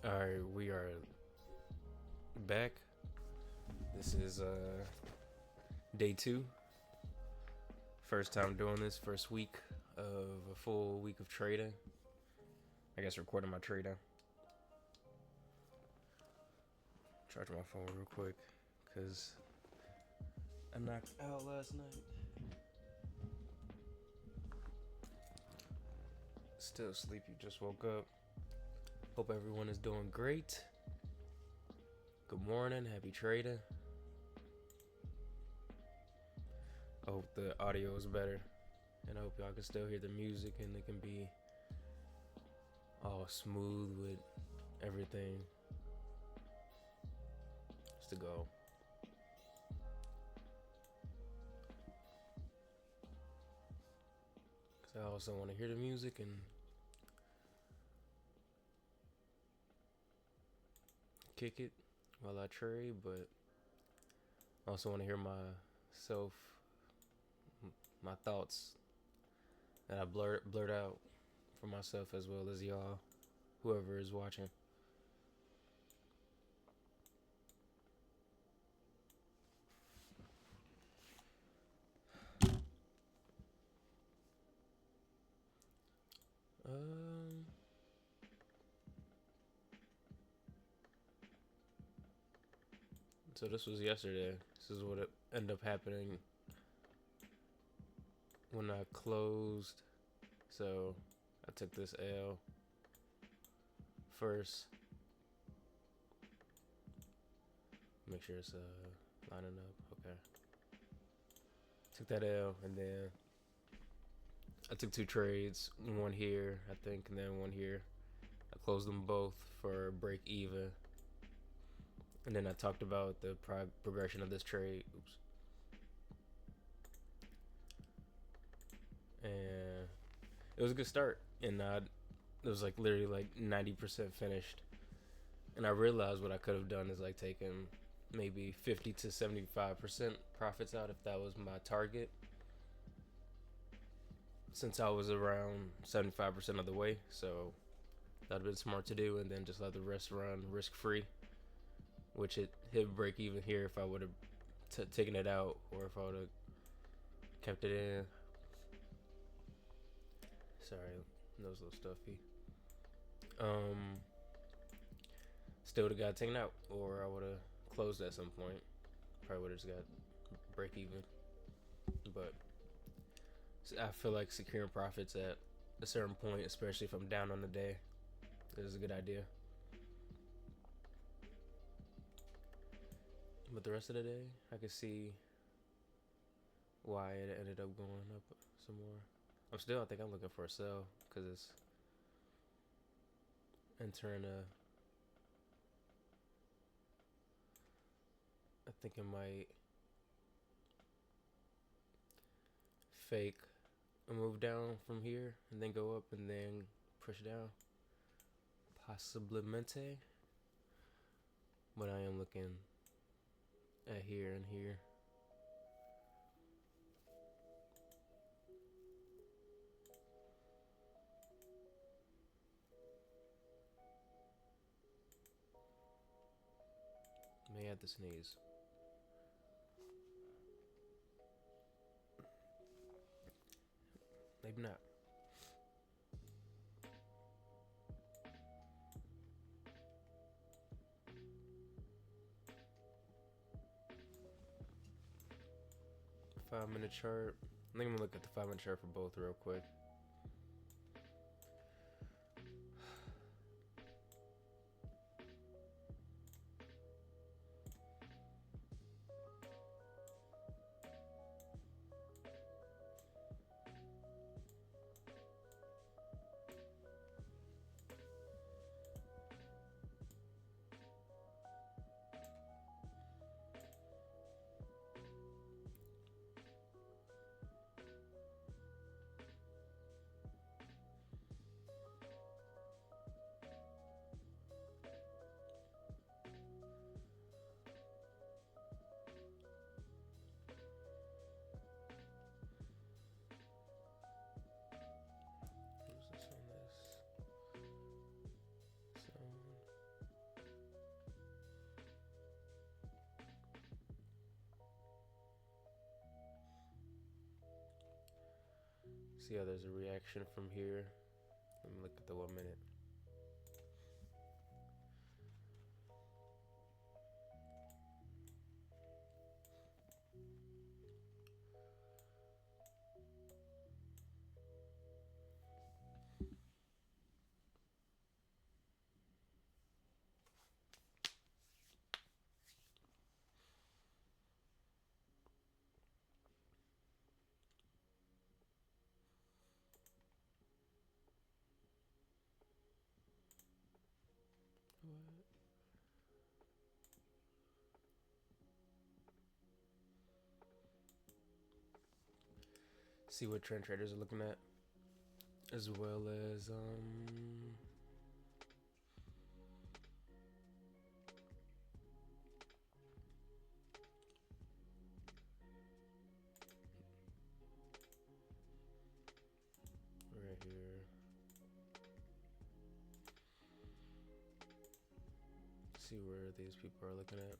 All right, we are back. This is day two. First time doing this. First week of a full week of trading. I guess recording my trading. Charge my phone real quick, cause I knocked out last night. Still sleepy. Just woke up. Hope everyone is doing great. Good morning. Happy trading. I hope the audio is better, and I hope y'all can still hear the music and it can be all smooth with everything. Just to go. Cause I also want to hear the music and kick it while I trade, but I also want to hear myself, my thoughts that I blurt out for myself as well as y'all, whoever is watching. Um, so this was yesterday. This is what it ended up happening when I closed. So I took this L first. Make sure it's lining up. Okay. Took that L and then I took two trades. One here, I think, and then one here. I closed them both for break even. And then I talked about the progression of this trade. Oops. And it was a good start. And it was like literally like 90% finished. And I realized what I could have done is like taken maybe 50 to 75% profits out if that was my target. Since I was around 75% of the way. So that'd have been smart to do. And then just let the rest run risk free. Which it hit break even here if I would have taken it out or if I would have kept it in. Sorry, that was a little stuffy. Still would have got taken out, or I would have closed at some point. Probably would have just got break even. But I feel like securing profits at a certain point, especially if I'm down on the day, is a good idea. But the rest of the day, I could see why it ended up going up some more. I think I'm looking for a sell because it's entering a. I think it might fake a move down from here and then go up and then push down. Possiblemente. But I am looking at here and here. May have to sneeze. Maybe not. Five-minute chart. I think I'm gonna look at the 5-minute chart for both real quick. See how there's a reaction from here. Let me look at the 1 minute. What? See what trend traders are looking at, as well as right here. See where these people are looking at.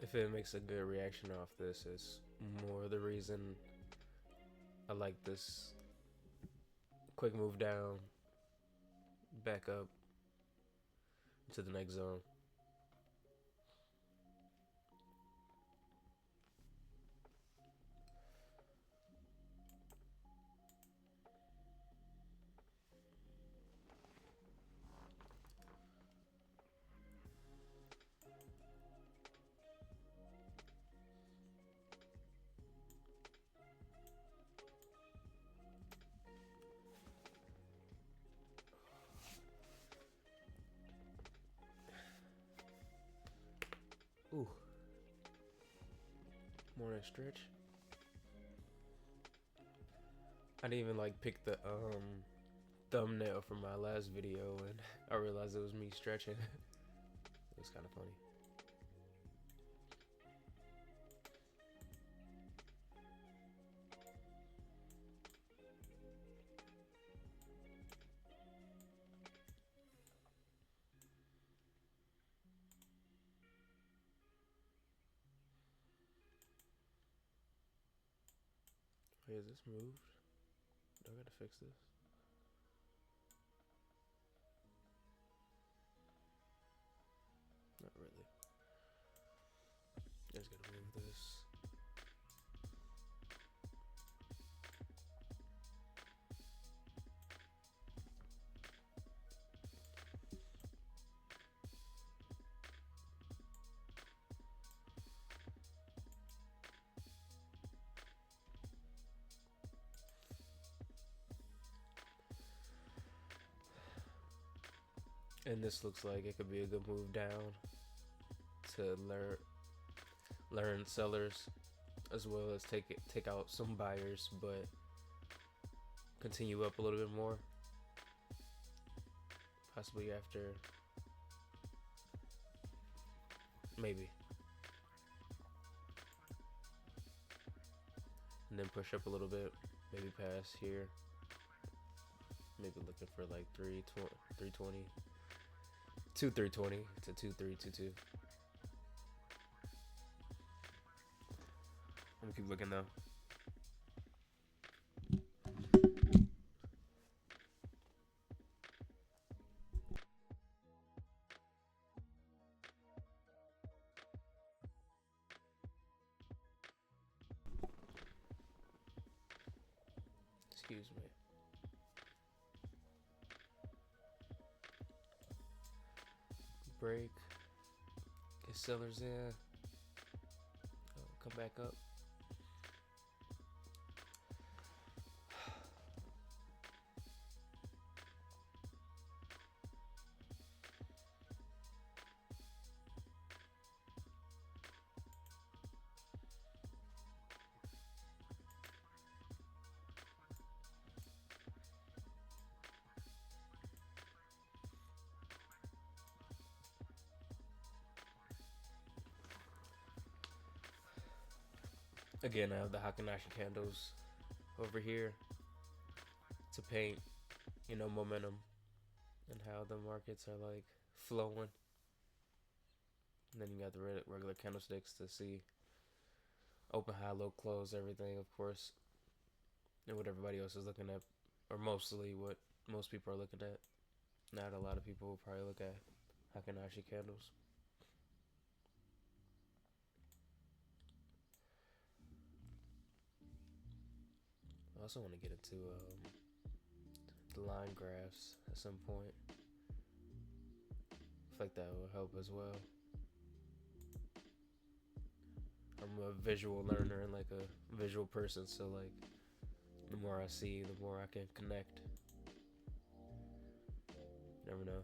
If it makes a good reaction off this, it's more the reason I like this quick move down, back up to the next zone. Ooh. Morning stretch. I didn't even like pick the thumbnail from my last video, and I realized it was me stretching. It was kind of funny. Wait, is this moved? Do I gotta fix this? Not really. I just gotta move this. And this looks like it could be a good move down to learn sellers, as well as take out some buyers, but continue up a little bit more. Possibly after, maybe. And then push up a little bit, maybe pass here. Maybe looking for like 320. 320 to 2322. I'm gonna keep looking though. Excuse me. Break. Get sellers in. Come back up. Again, I have the Hakanashi candles over here. to paint, momentum and how the markets are like flowing. And then you got the regular candlesticks to see open, high, low, close, everything, of course, and what everybody else is looking at, or mostly what most people are looking at. Not a lot of people will probably look at Hakanashi candles. I also want to get into the line graphs at some point. I feel like that will help as well. I'm a visual learner and like a visual person, so like the more I see, the more I can connect. Never know.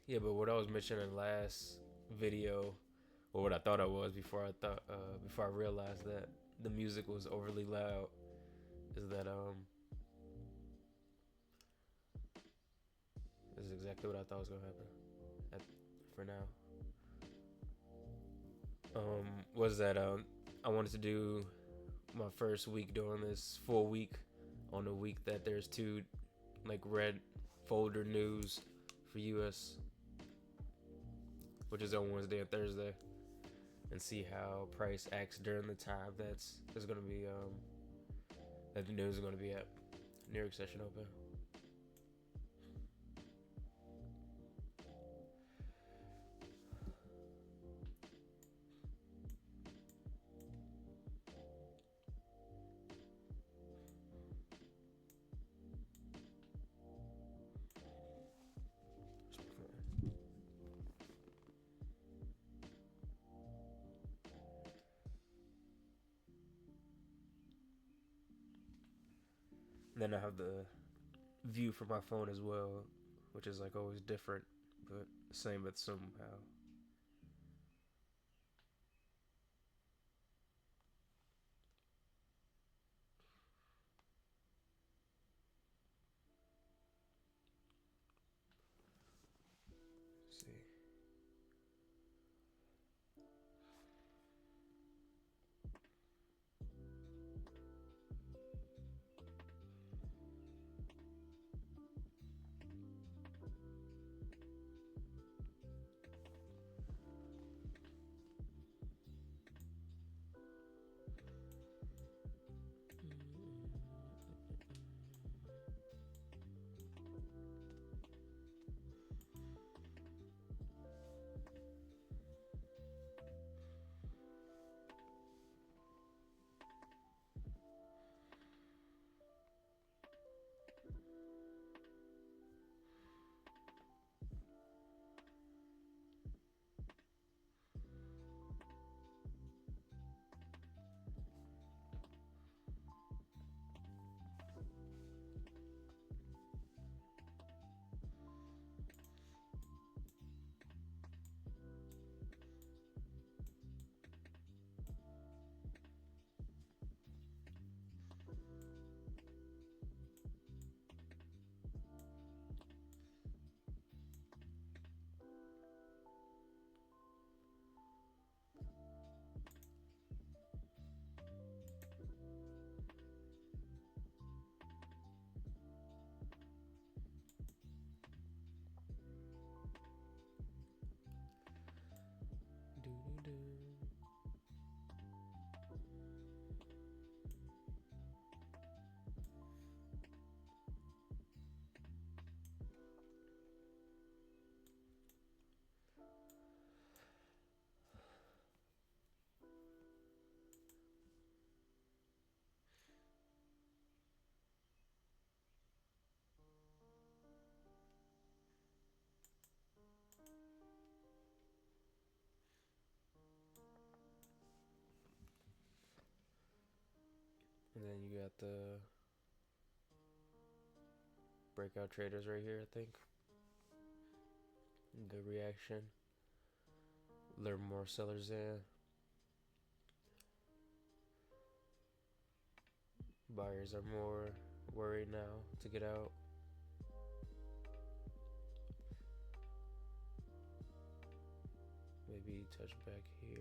Yeah, but what I was mentioning last video, or what I thought I was before I realized that the music was overly loud, is that this is exactly what I thought was gonna happen. For now, was that I wanted to do my first week doing this full week on the week that there's two like red folder news for US, which is on Wednesday and Thursday, and see how price acts during the time there's gonna be that the news is gonna be at New York session open. And then I have the view from my phone as well, which is like always different, but same but somehow. Let's see. And then you got the breakout traders right here, I think. Good reaction. Lure more sellers in. Buyers are more worried now to get out. Maybe touch back here.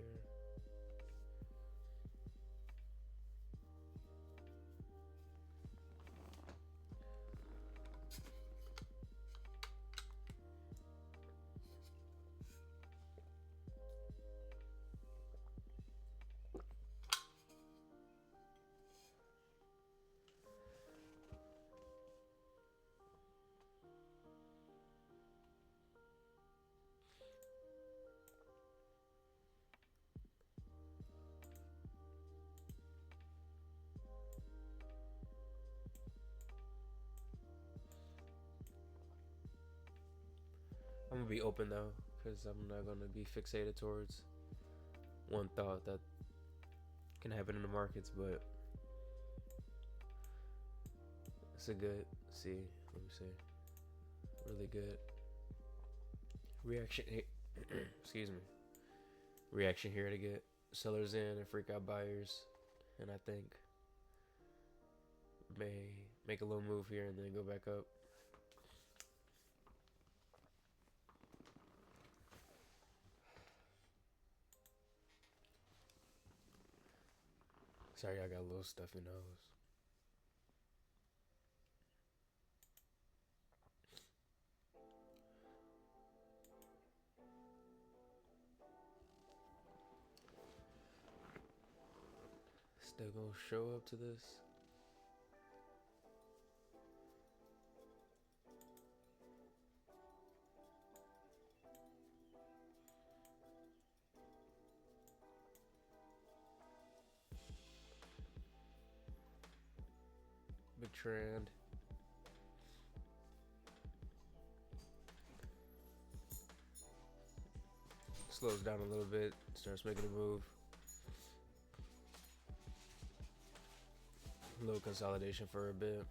I'm gonna be open though, because I'm not gonna be fixated towards one thought that can happen in the markets, but it's a good, let me see, really good reaction. Excuse me, reaction here to get sellers in and freak out buyers, and I think may make a little move here and then go back up. Sorry, I got a little stuffy nose. Still gonna show up to this. Big trend. Slows down a little bit, starts making a move. A little consolidation for a bit.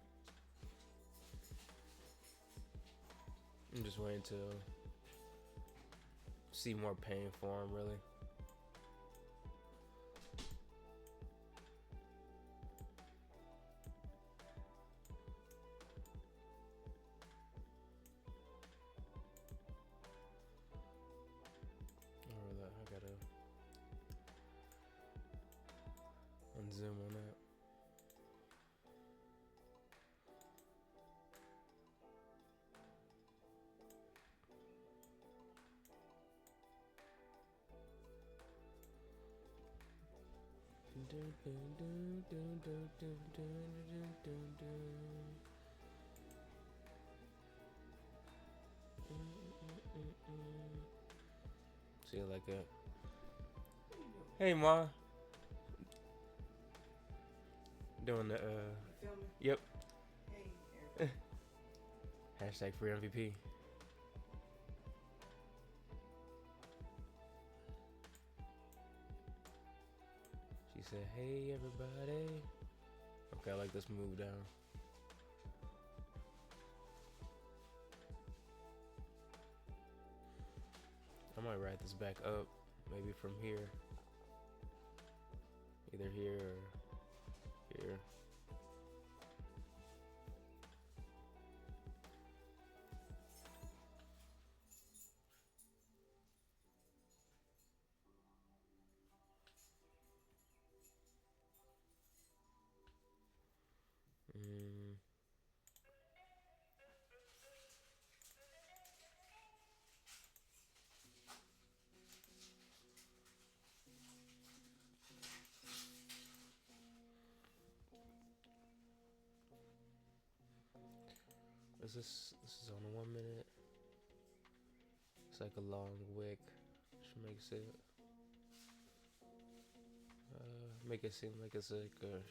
I'm just waiting to see more pain for him, really. I gotta unzoom on that. See it like that. Hey, Ma. Doing the Yep. Hey, hashtag free MVP. She said, "Hey, everybody." Okay, I like this move down. I might ride this back up, maybe from here. Either here or here. This is on a 1 minute. It's like a long wick, which makes it make it seem like it's like a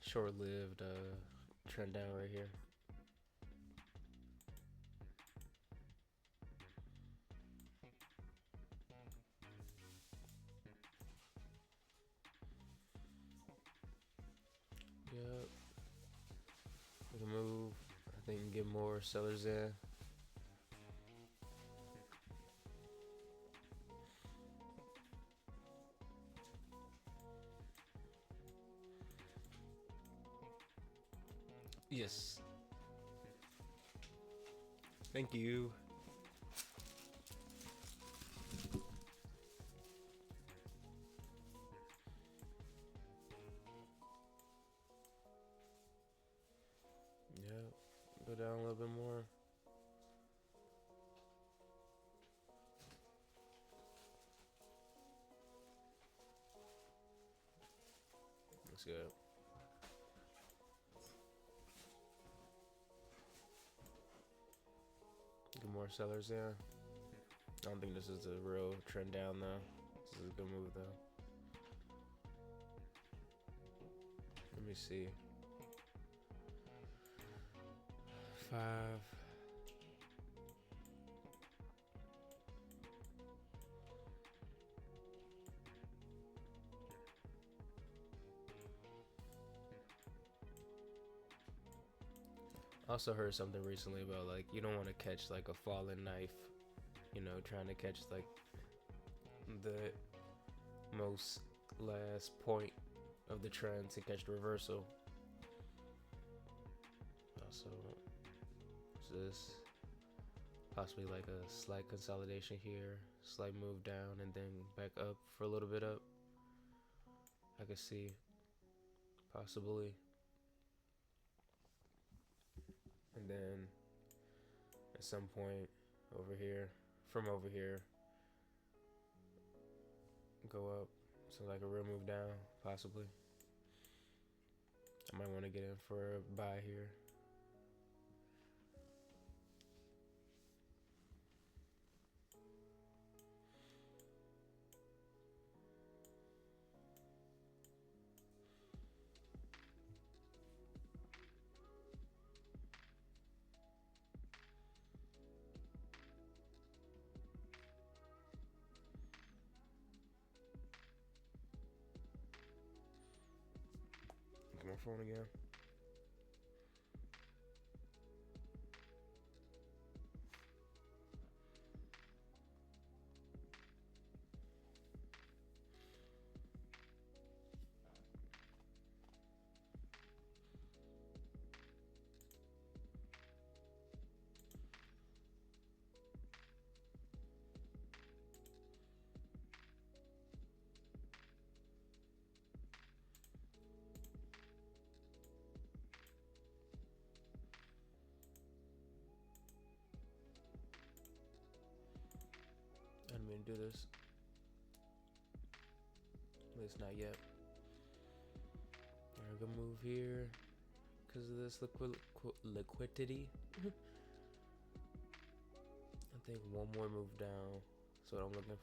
short-lived trend down right here. Yep. We can move. I think get more sellers in. Yes. Thank you. Yep. Go down a little bit more. Looks good. Get more sellers in. I don't think this is a real trend down though. This is a good move though. Let me see. 5. I also heard something recently about like you don't want to catch like a falling knife, you know, trying to catch like the most last point of the trend to catch the reversal. Also, this possibly like a slight consolidation here, slight move down, and then back up for a little bit up. I could see possibly, and then at some point over here, from over here, go up. So like a real move down, possibly. I might want to get in for a buy here. Get my phone again. I didn't mean to do this. At least not yet. Alright, good move here because of this liquidity. I think one more move down. That's what I'm looking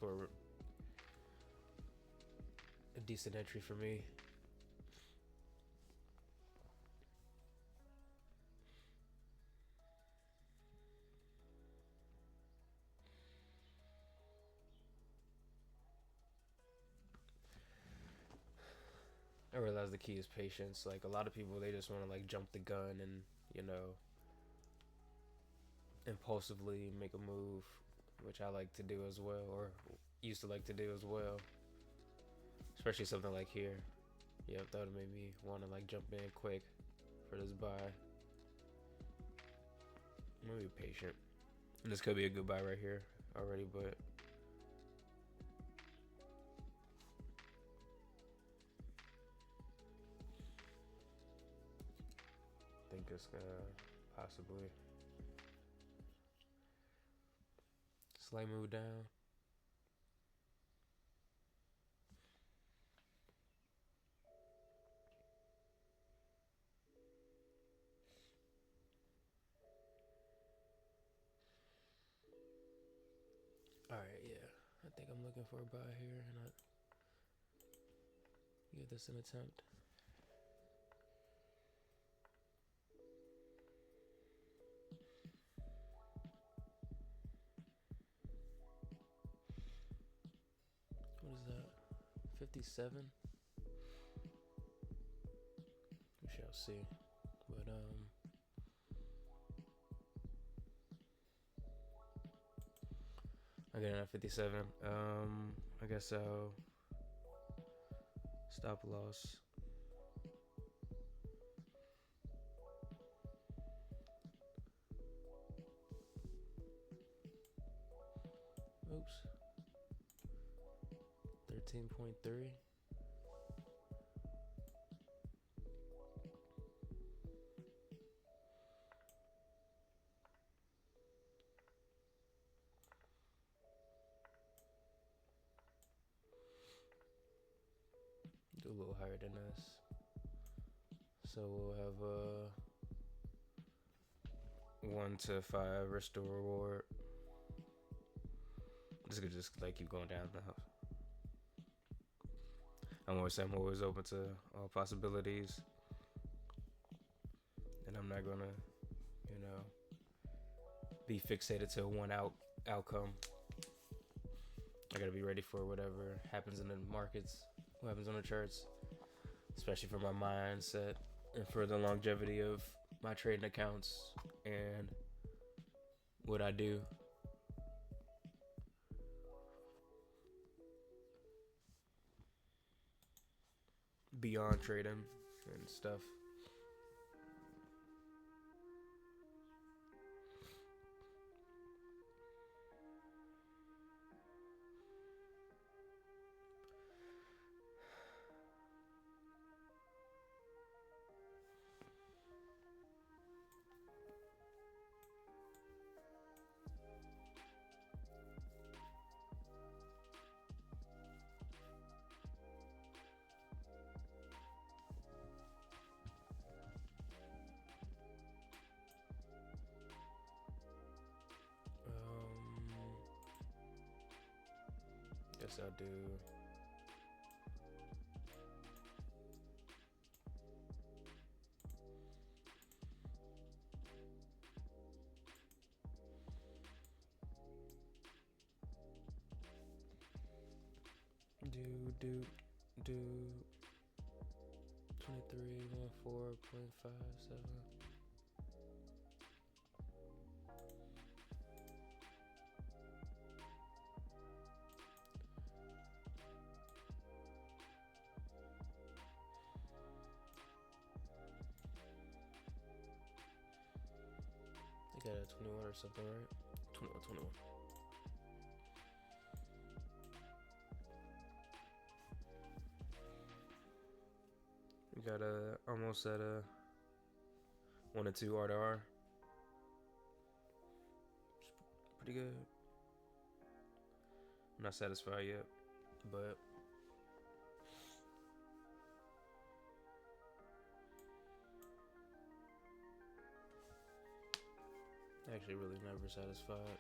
for a decent entry for me. I realize the key is patience. Like a lot of people, they just want to like jump the gun and, you know, impulsively make a move, which I like to do as well, or used to like to do as well. Especially something like here. Yep, that would make me want to like jump in quick for this buy. I'm gonna be patient. And this could be a good buy right here already, but I think it's gonna possibly slight move down. Alright, yeah. I think I'm looking for a buy here and I give this an attempt. What is that? 57? We shall see. But I get it at 57. I guess I'll stop loss. Oops. 13.3. Do a little higher than this. So we'll have a 1 to 5 risk to reward. This could just like keep going down now. I'm always open to all possibilities. And I'm not gonna, you know, be fixated to one outcome. I gotta be ready for whatever happens in the markets, what happens on the charts, especially for my mindset. and for the longevity of my trading accounts and what I do. Beyond trading and stuff. Guess I'll do. Do 2314.57. I got a 21 or something, right? 21. We got almost at a 1 and 2 R to R. Pretty good. I'm not satisfied yet, but actually really never satisfied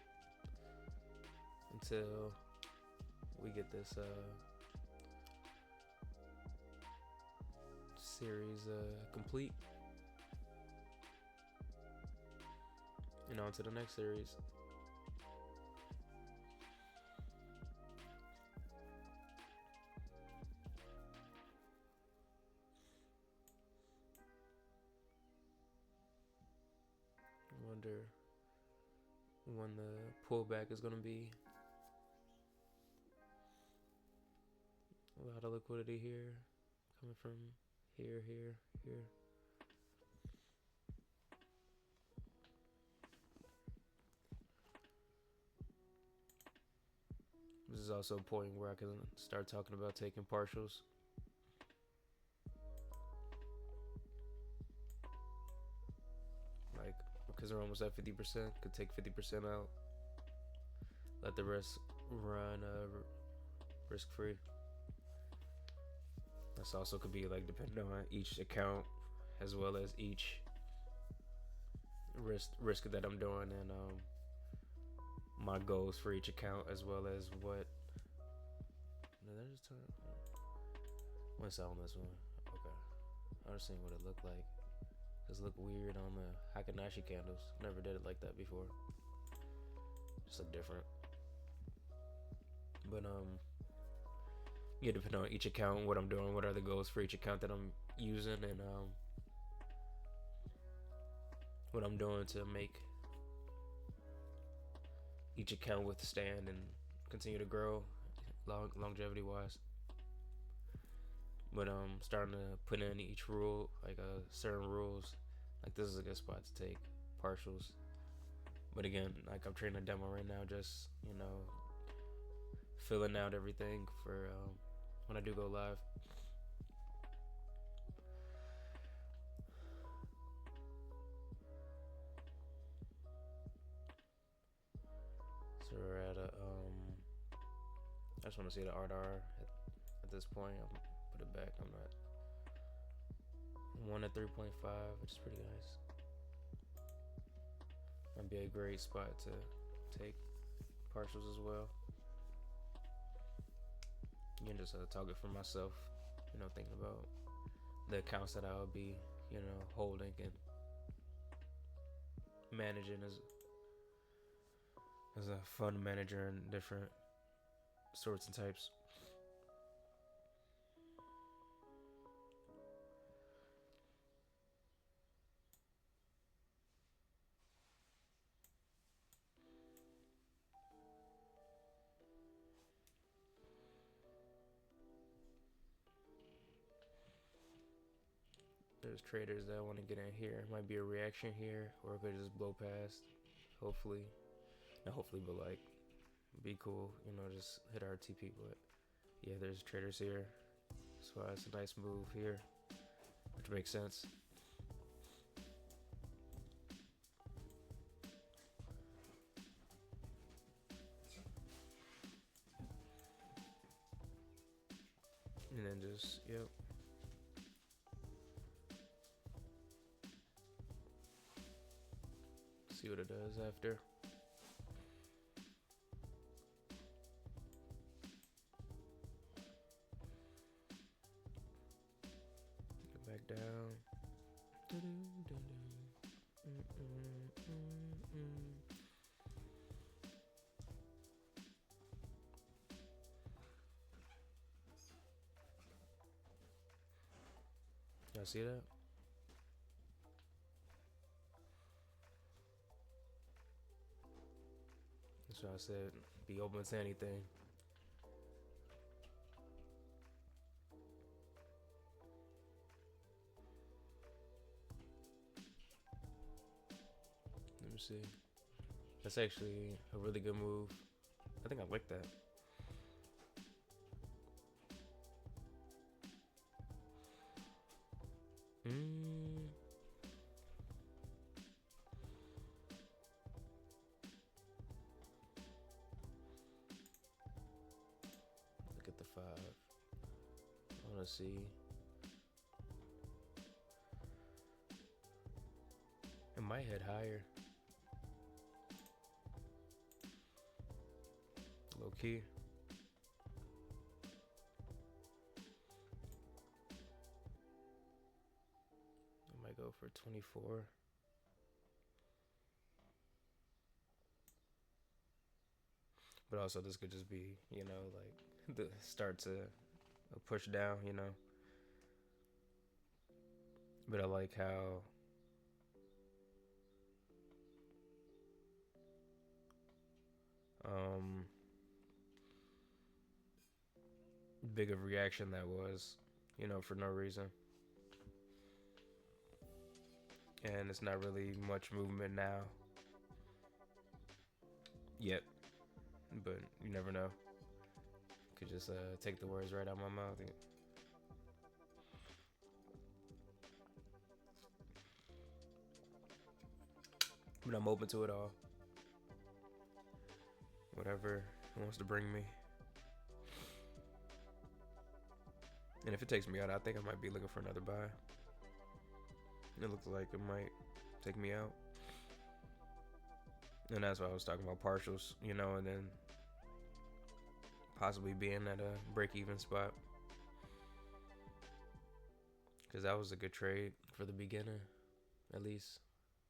until we get this series complete and on to the next series. I wonder when the pullback is going to be. A lot of liquidity here coming from here. This is also a point where I can start talking about taking partials. Like, because they're almost at 50%, could take 50% out. Let the rest run risk-free. This also could be like depending on each account as well as each risk that I'm doing and my goals for each account as well as what. What's on this one? Okay, I was seeing what it looked like. This looked weird on the Hakanashi candles. Never did it like that before. Just look different. But yeah, depending on each account, what I'm doing, what are the goals for each account that I'm using, and what I'm doing to make each account withstand and continue to grow longevity wise. But starting to put in each rule, like certain rules, like this is a good spot to take partials. But again, like I'm trading a demo right now, just filling out everything for when I do go live. So we're at I just want to see the RDR at this point. I'll put it back. I'm not 1 at 3.5, which is pretty nice. That'd be a great spot to take partials as well. Again, just a target for myself, thinking about the accounts that I'll be, holding and managing as a fund manager in different sorts and types. There's traders that want to get in here. Might be a reaction here, or it could just blow past. Hopefully, not hopefully, but like, be cool. You know, just hit RTP. But yeah, there's traders here. That's why it's a nice move here, which makes sense. And then just, yep. See what it does after. Get back down. Y'all see that? That's why I said be open to anything. Let me see. That's actually a really good move. I think I like that. Look at the 5. I want to see. It might head higher. Low key. I might go for 24. But also this could just be, you know, like the start to a push down, you know. But I like how big of a reaction that was, you know, for no reason. And it's not really much movement now yet, but you never know. Could just take the words right out of my mouth. But I'm open to it all. Whatever it wants to bring me. And if it takes me out, I think I might be looking for another buy. It looks like it might take me out. And that's why I was talking about partials, you know, and then possibly being at a break-even spot. Because that was a good trade for the beginner, at least.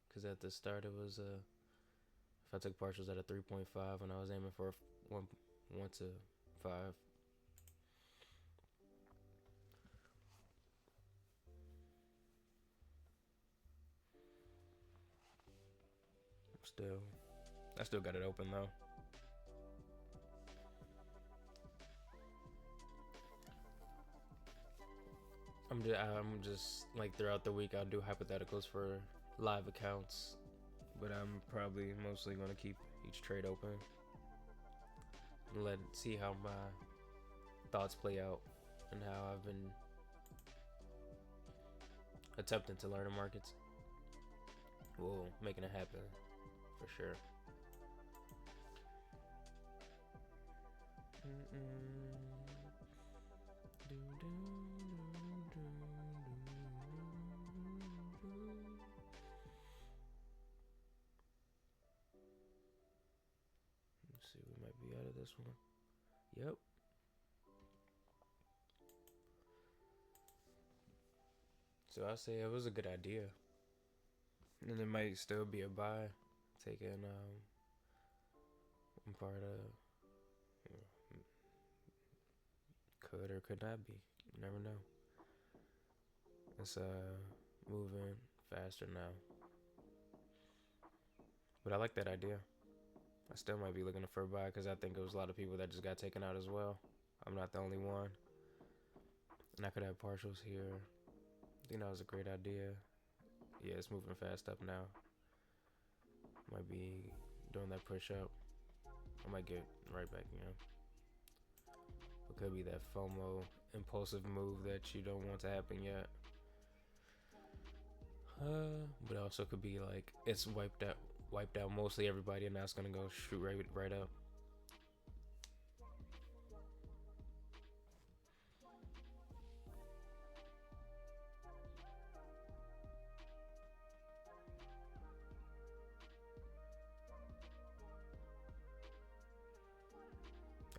Because at the start it was, if I took partials at a 3.5 and I was aiming for 1 to 5. I still got it open though. I'm just like throughout the week I'll do hypotheticals for live accounts, but I'm probably mostly gonna keep each trade open and see how my thoughts play out and how I've been attempting to learn the markets. Well, making it happen for sure. Let's see, we might be out of this one. Yep. So I say it was a good idea. And it might still be a buy. Taking one part of, could or could not be. You never know. It's moving faster now. But I like that idea. I still might be looking for a buy because I think there was a lot of people that just got taken out as well. I'm not the only one. And I could have partials here. think that was a great idea. Yeah, it's moving fast up now. Might be doing that push up. I might get right back, It could be that FOMO impulsive move that you don't want to happen yet. But it also could be like it's wiped out mostly everybody, and now it's gonna go shoot right up.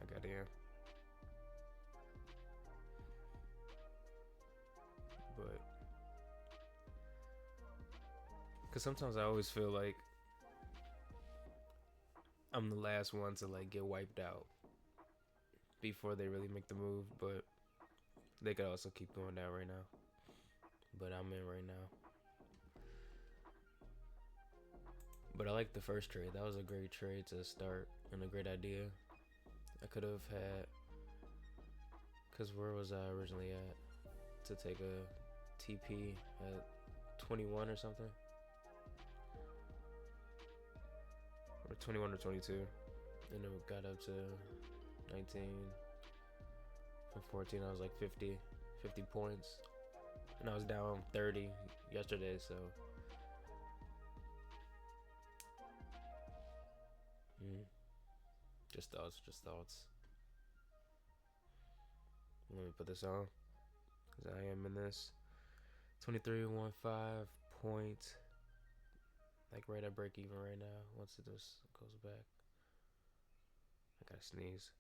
I got in. But because sometimes I always feel like I'm the last one to like get wiped out before they really make the move, but they could also keep going down right now. But I'm in right now. But I like the first trade. That was a great trade to start and a great idea. I could have had, because where was I originally at? To take a TP at 21 or something? Or 21 or 22. And it got up to 19. From 14, I was like 50 points. And I was down 30 yesterday, so. Just thoughts. Let me put this on, because I am in this 23.15 point, like right at break even right now. Once it just goes back, I gotta sneeze.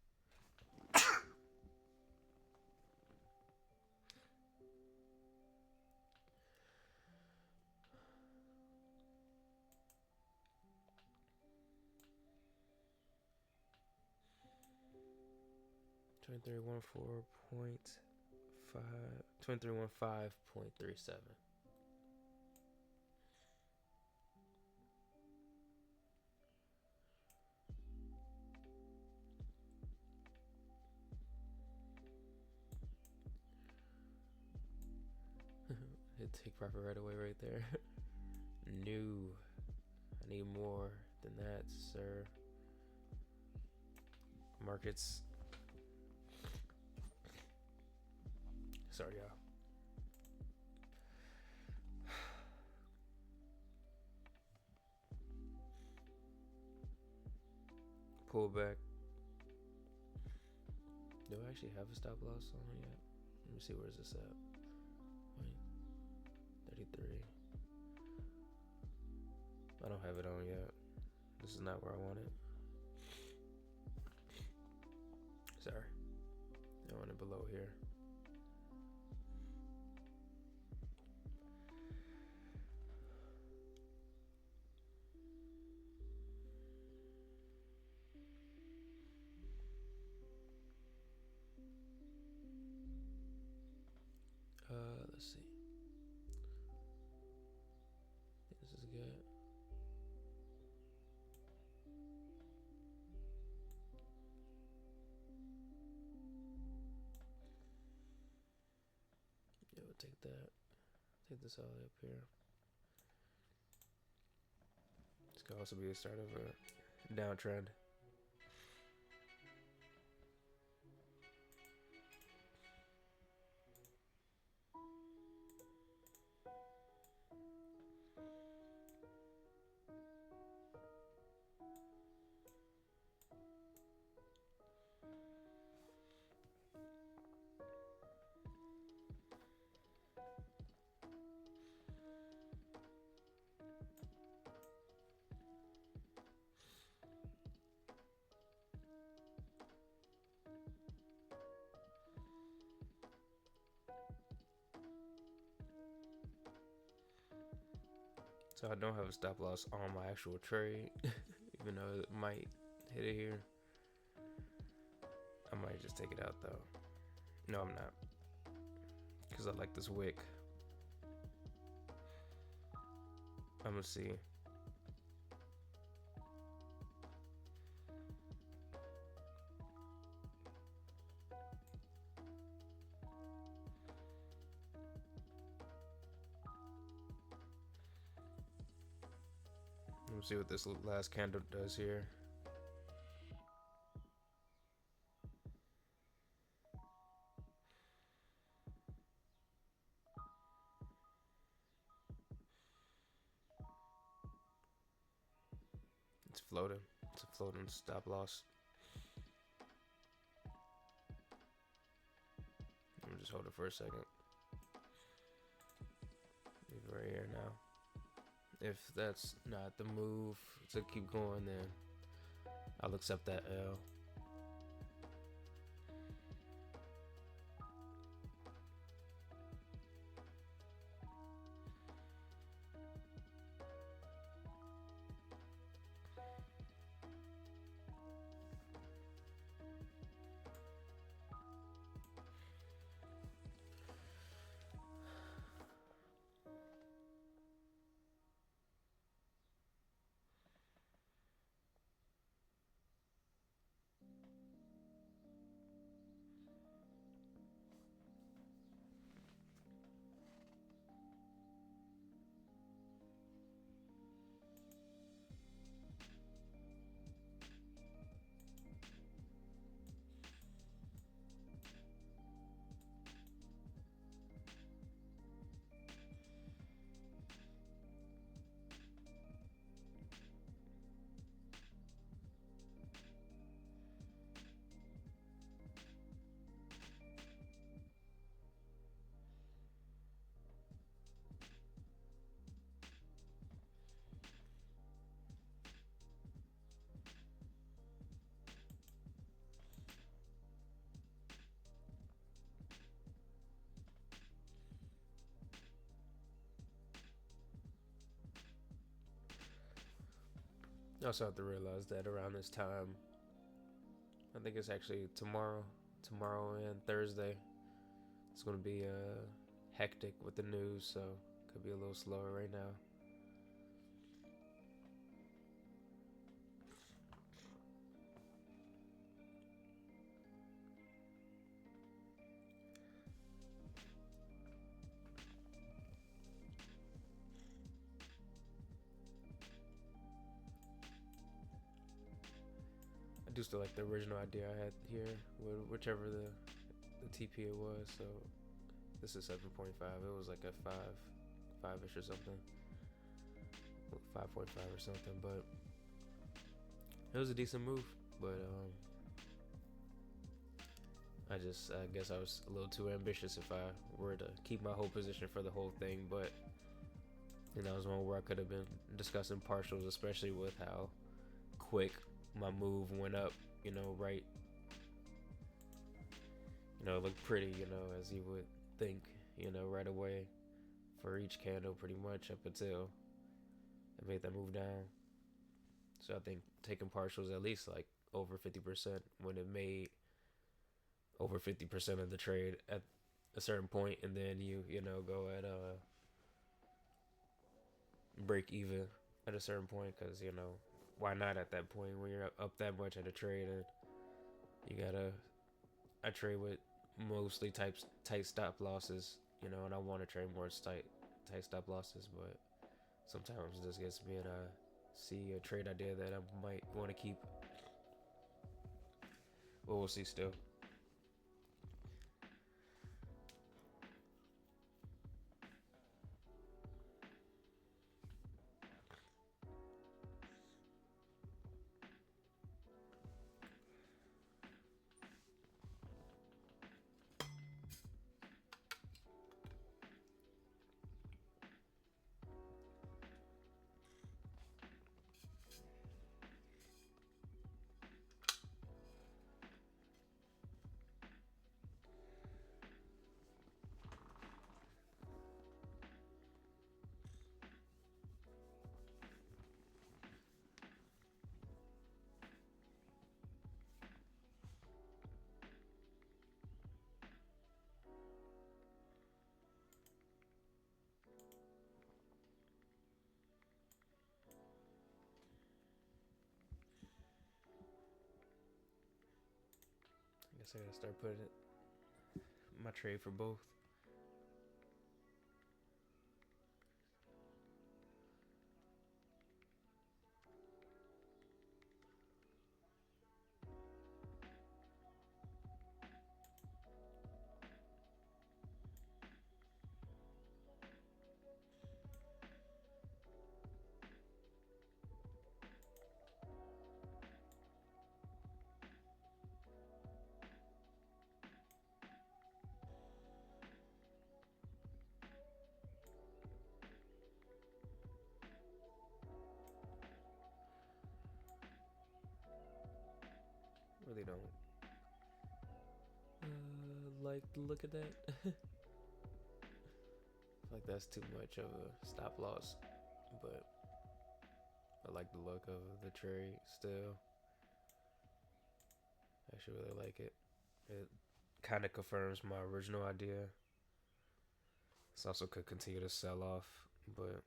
2315.37. Hit take profit right away right there. New. I need more than that, sir. Markets. Sorry, y'all. Pull back. Do I actually have a stop loss on yet? Let me see, where's this at? Wait, 33. I don't have it on yet. This is not where I want it. Sorry. I want it below here. Let's see. This is good. Yeah, we'll take that. Take this all the way up here. This could also be the start of a downtrend. So I don't have a stop loss on my actual trade, even though it might hit it here. I might just take it out though. No, I'm not, because I like this wick. I'm gonna see. Let's see what this last candle does here. It's floating. It's a floating stop loss. Let me just hold it for a second. Leave it right here now. If that's not the move to keep going, then I'll accept that L. I also have to realize that around this time, I think it's actually tomorrow and Thursday, it's going to be hectic with the news, so could be a little slower right now. I do still like the original idea I had here, whichever the TP it was. So this is 7.5. It was like a 5-ish or something, 5.5 or something. But it was a decent move. But I guess I was a little too ambitious if I were to keep my whole position for the whole thing. But that was one where I could have been discussing partials, especially with how quick my move went up, right, it looked pretty, as you would think, right away for each candle pretty much up until it made that move down. So I think taking partials at least like over 50% when it made over 50% of the trade at a certain point, and then you go at break even at a certain point, because why not at that point when you're up that much at a trade. And I trade with mostly tight stop losses, and I want to trade more tight stop losses, but sometimes it just gets me and I see a trade idea that I might want to keep. Well, we'll see still. I guess I gotta start putting my trade for both. like the look of that. I feel like that's too much of a stop loss, but I like the look of the trade still. I actually really like it. It kind of confirms my original idea. This also could continue to sell off, but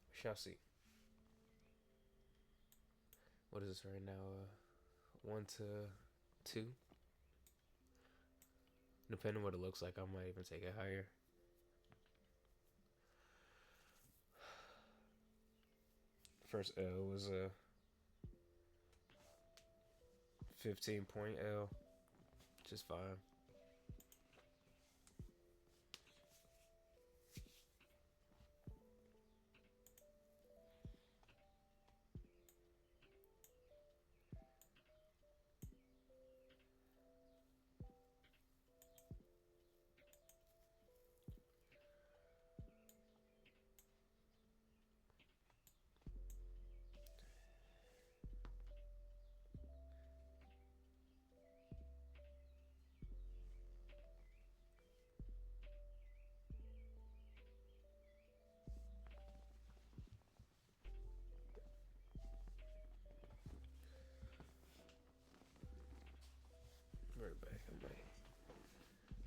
we shall see. What is this right now? 1 to 2. Depending on what it looks like, I might even take it higher. First L was a 15-point L, just fine. Right back. I might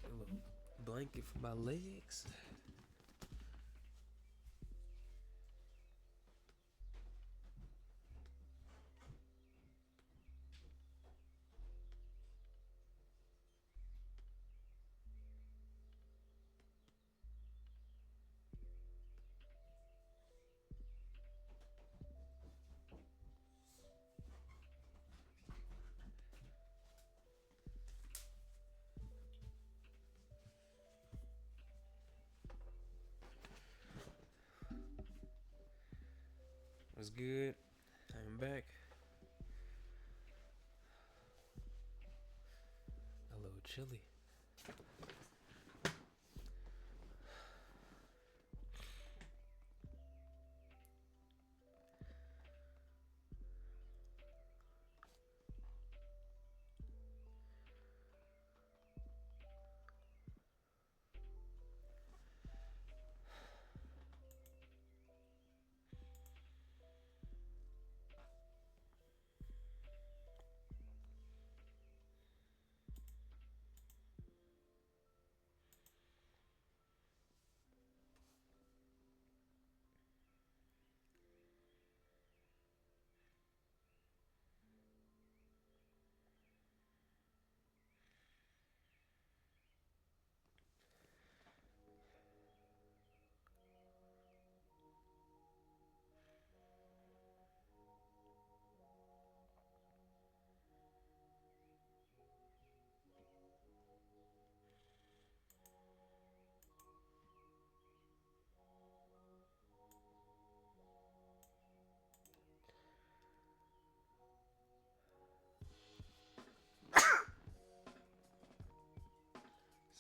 a little blanket for my legs. What's good? I'm back. A little chilly.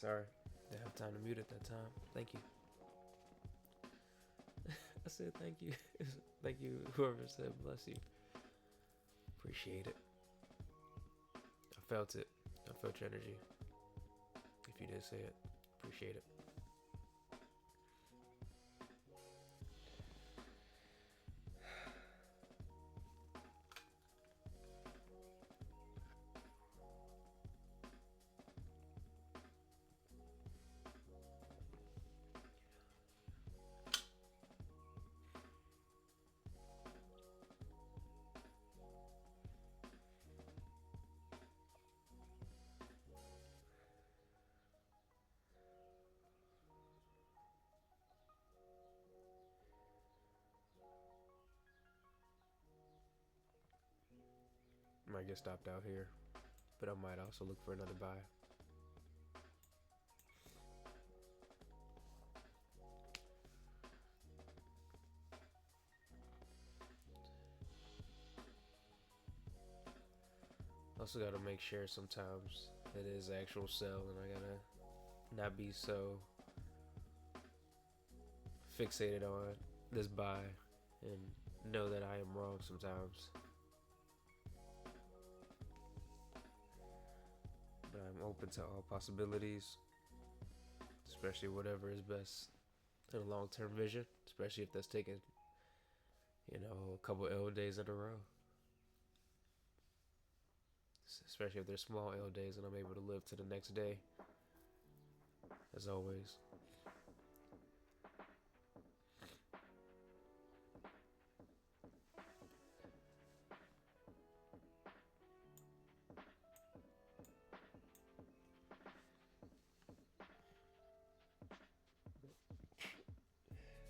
Sorry, didn't have time to mute at that time. Thank you. I said thank you. Thank you, whoever said bless you. Appreciate it. I felt it. I felt your energy. If you did say it, appreciate it. Might get stopped out here, but I might also look for another buy. Also gotta make sure sometimes it is actual sell, and I gotta not be so fixated on this buy and know that I am wrong sometimes. open to all possibilities, especially whatever is best in a long-term vision, especially if that's taking, a couple L days in a row. Especially if they're small L days and I'm able to live to the next day, as always.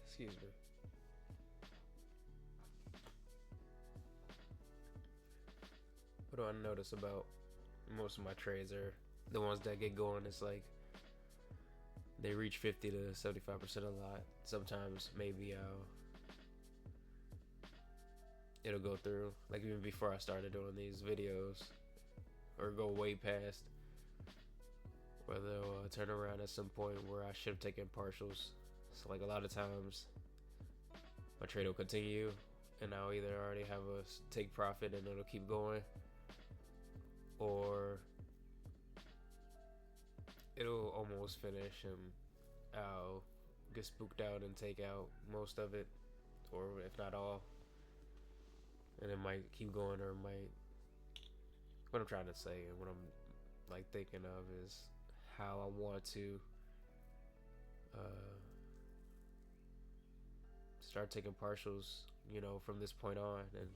Excuse me. What do I notice about most of my trades are the ones that get going? It's like they reach 50 to 75% a lot. Sometimes maybe it'll go through, like even before I started doing these videos, or go way past, where they'll turn around at some point where I should have taken partials. So like a lot of times my trade will continue and I'll either already have a take profit and it'll keep going, or it'll almost finish and I'll get spooked out and take out most of it, or if not all, and it might keep going, or it might. What I'm trying to say and what I'm like thinking of is how I want to start taking partials, from this point on, and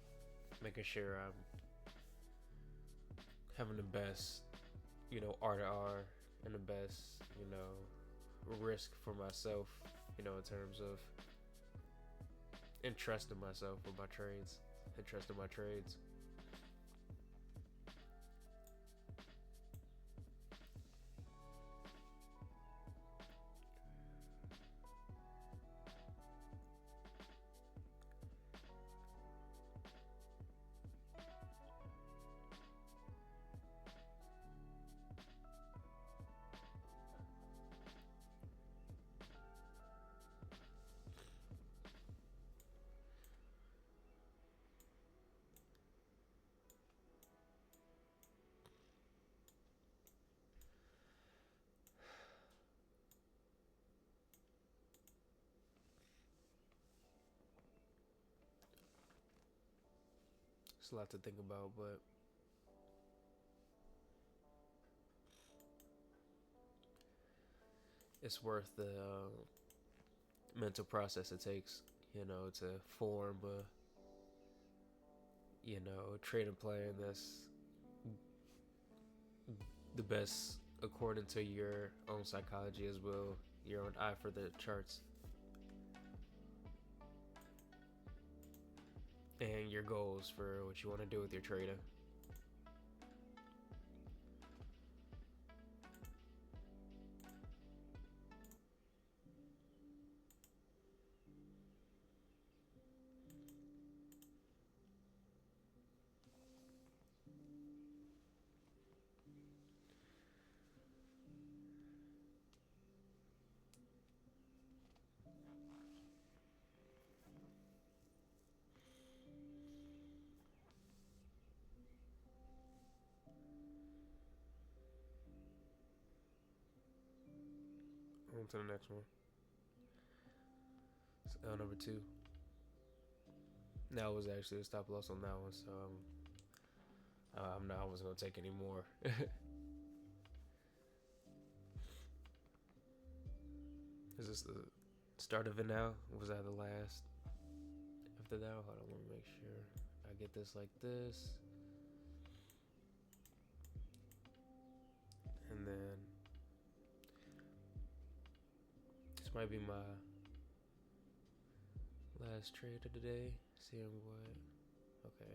making sure I'm having the best, R to R, and the best, risk for myself, in terms of entrusting myself with my trades, entrusting my trades. It's a lot to think about, but it's worth the mental process it takes, to form a trading plan that's the best according to your own psychology as well, your own eye for the charts, and your goals for what you want to do with your trading. On to the next one. It's L number 2. That was actually a stop loss on that one, so I wasn't gonna take any more. Is this the start of it now? Was that the last? After that, hold on, I want to make sure I get this like this, and then this might be my last trade of the day. Seeing what? Okay.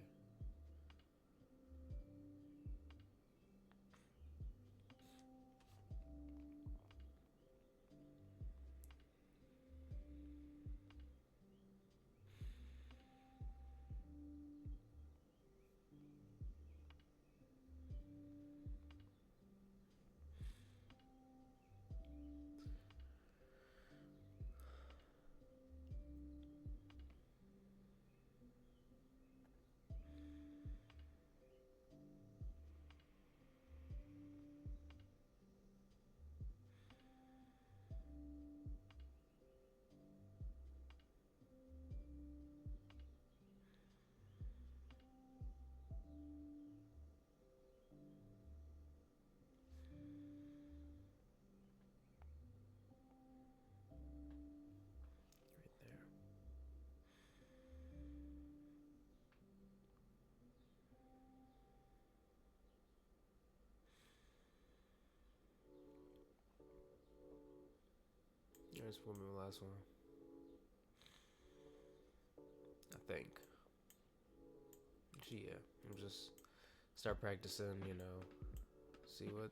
This will be my last one. I think. Yeah, I'm just start practicing, you know, see what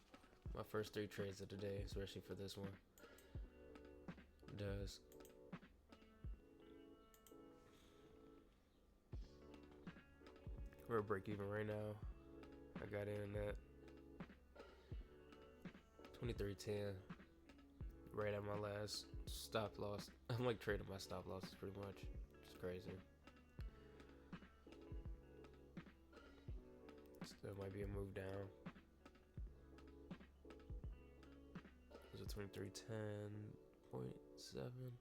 my first 3 trades of the day, especially for this one, does. We're break even right now. I got in at 23.10, right at my last stop loss. I'm like trading my stop losses pretty much. It's crazy. Still might be a move down. Is it 23.10.7?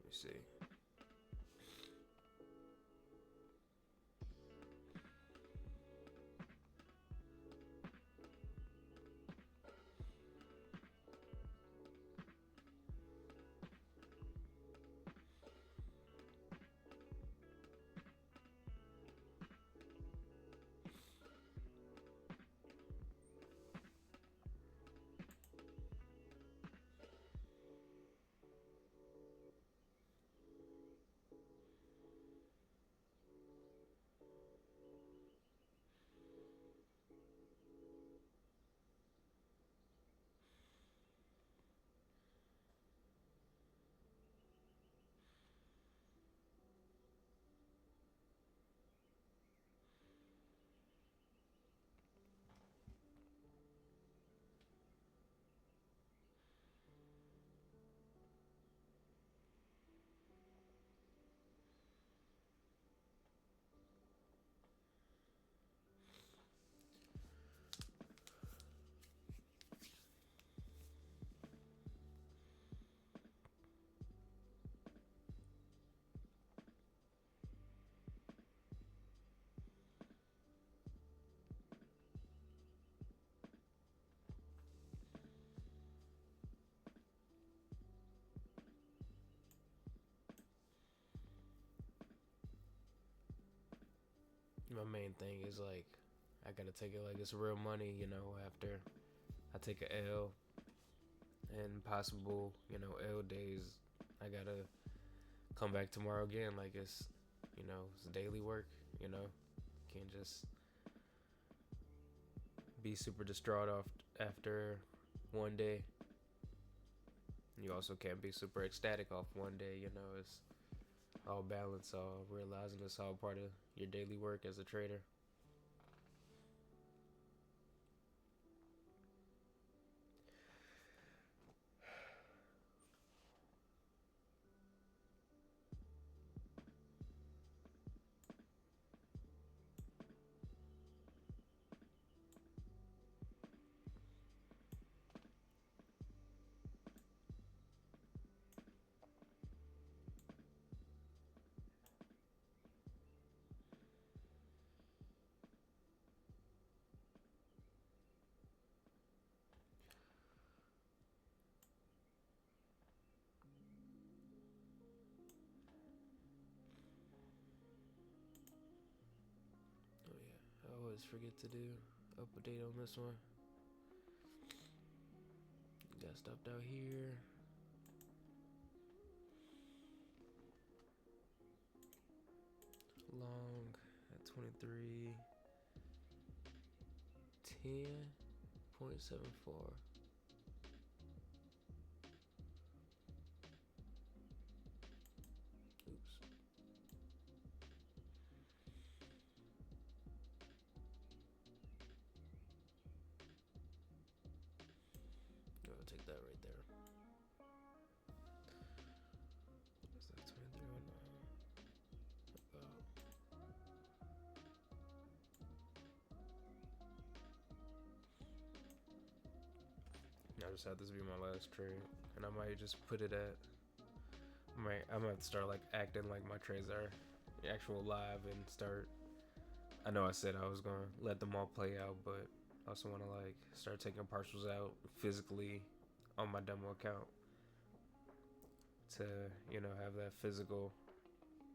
Let me see. My main thing is like I gotta take it like it's real money, you know, after I take a L and possible, you know, L days, I gotta come back tomorrow again like it's, you know, it's daily work, you know. Can't just be super distraught off after one day. You also can't be super ecstatic off one day, you know. It's all balance, all realizing it's all part of your daily work as a trader. Oh yeah, I always forget to do update on this one. Got stopped out here. Long at 23.10.74. Oops. I'll take that right there. What's that? 23.09. About. I just had this be my last trade, and I might just put it at. I'm gonna have to start like acting like my trades are actual live and start. I know I said I was gonna let them all play out, but I also want to like start taking partials out physically on my demo account to, you know, have that physical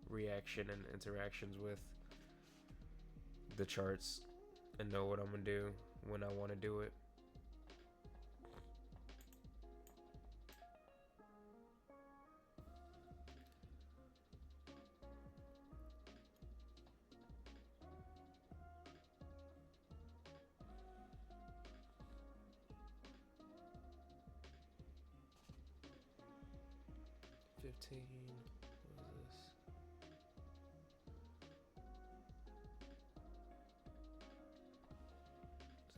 reaction and interactions with the charts and know what I'm gonna do when I want to do it. What is this?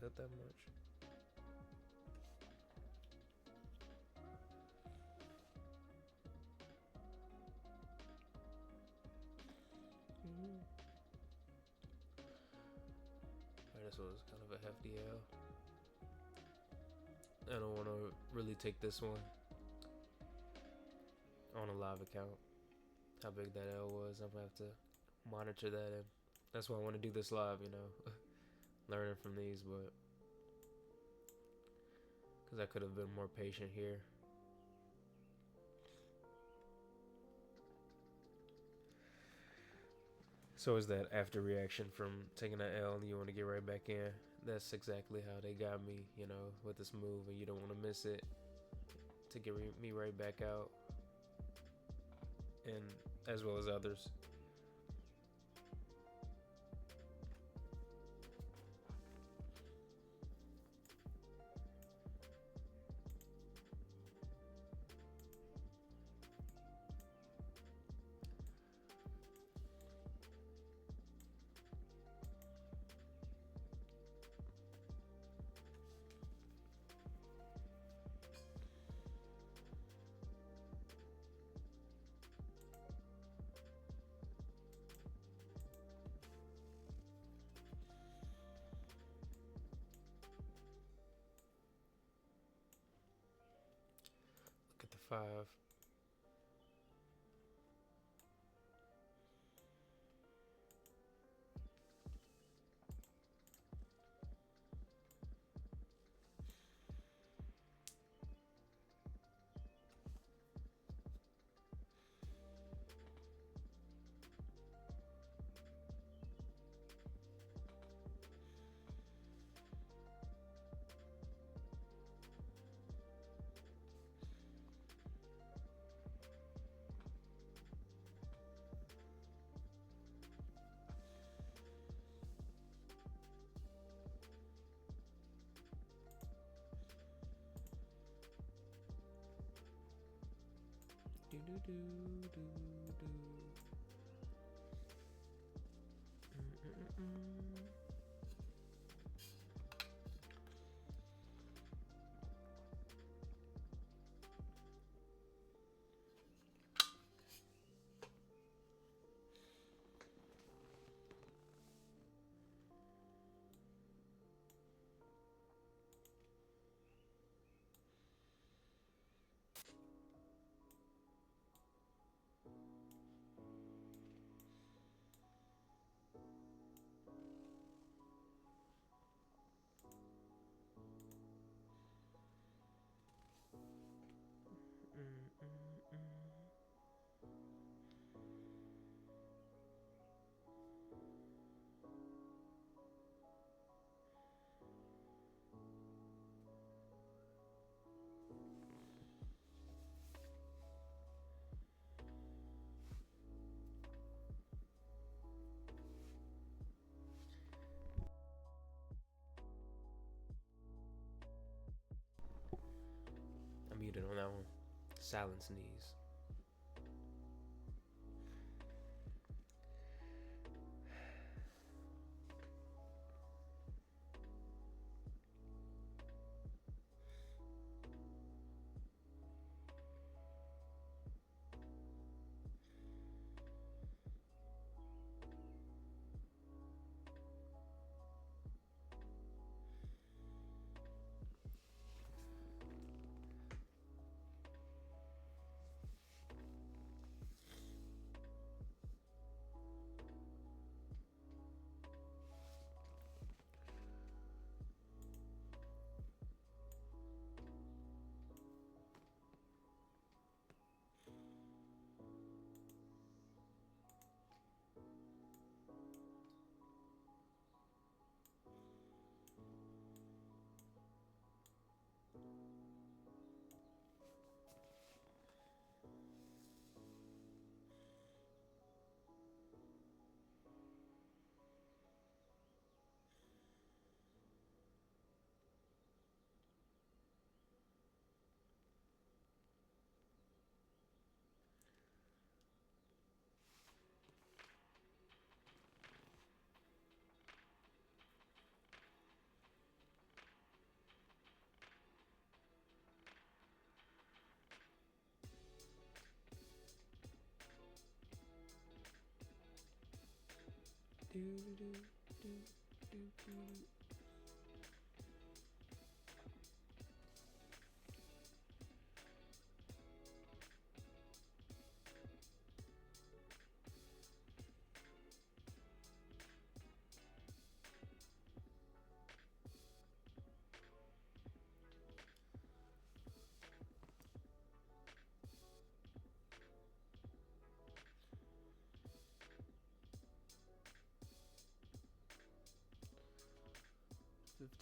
Is that much? This was kind of a hefty L. I don't want to really take this one on a live account. How big that L was, I'm gonna have to monitor that, and that's why I want to do this live, you know. Learning from these, but because I could have been more patient here. So is that after reaction from taking an L and you want to get right back in? That's exactly how they got me, you know, with this move, and you don't want to miss it to get me right back out, and as well as others. Look at the 5. Do do do do do. I'm muted on that one. Silent sneeze.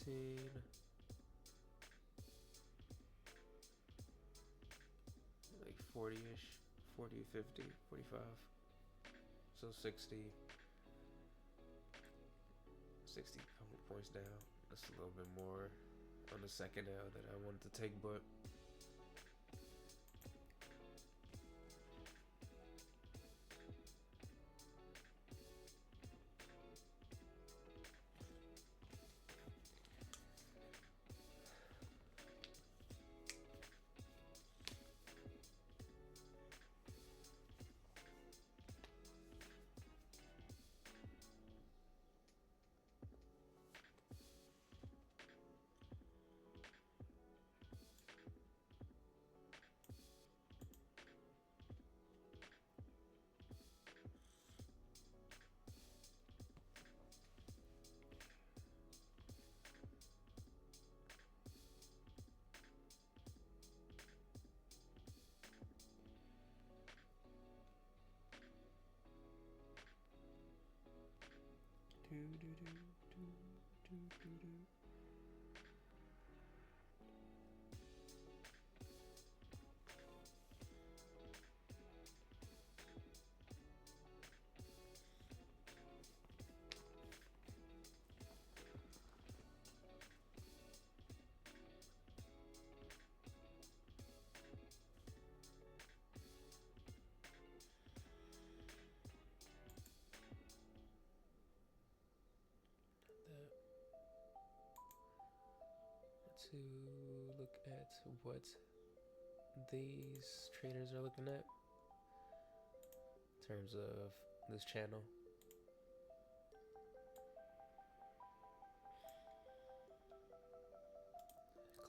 15. Like 40-ish, 40, 50, 45. So 60 points down. That's a little bit more on the second L that I wanted to take, but to look at what these traders are looking at in terms of this channel.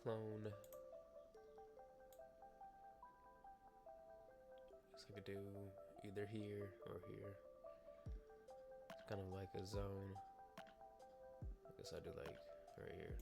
Clone. Guess I could do either here or here. It's kind of like a zone. I guess I do like right here.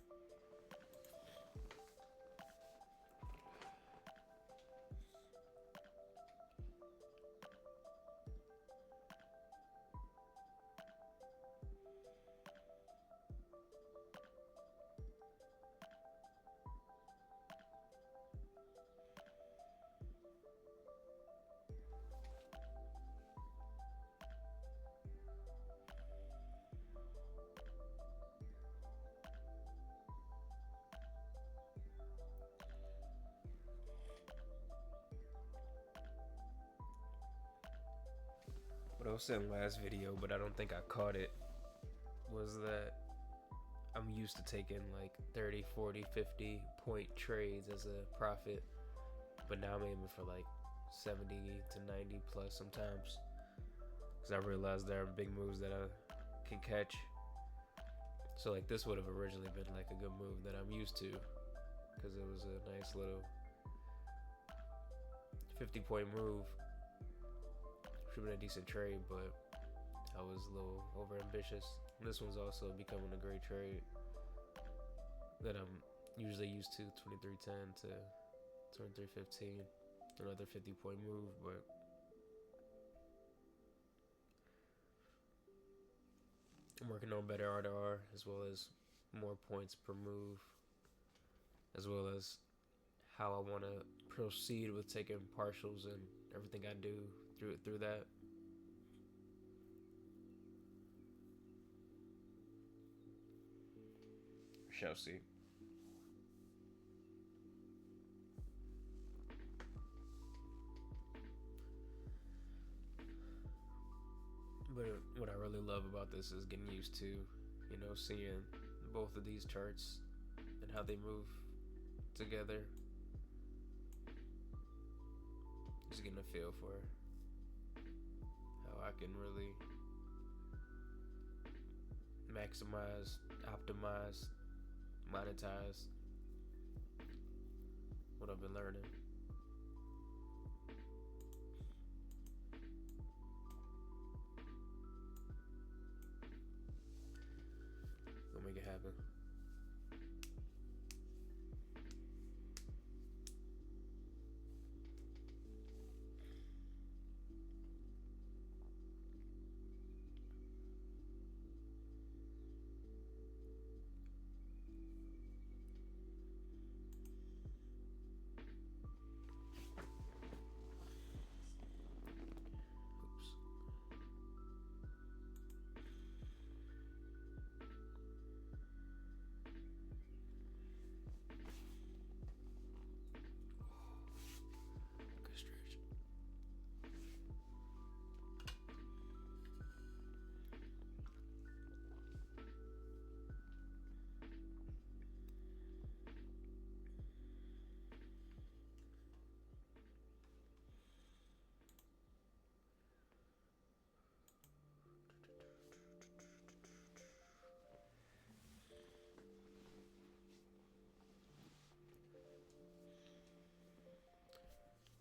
What I was saying last video, but I don't think I caught it, was that I'm used to taking like 30, 40, 50 point trades as a profit, but now I'm aiming for like 70 to 90 plus sometimes, because I realized there are big moves that I can catch. So like this would have originally been like a good move that I'm used to, because it was a nice little 50-point move. Should have been a decent trade, but I was a little over ambitious. This one's also becoming a great trade that I'm usually used to, 23.10 to 23.15, another 50-point move, but I'm working on better R2R, as well as more points per move, as well as how I want to proceed with taking partials and everything I do through that. Shall see. But what I really love about this is getting used to, seeing both of these charts and how they move together. Just getting a feel for how I can really maximize, optimize, monetize what I've been learning. We'll make it happen.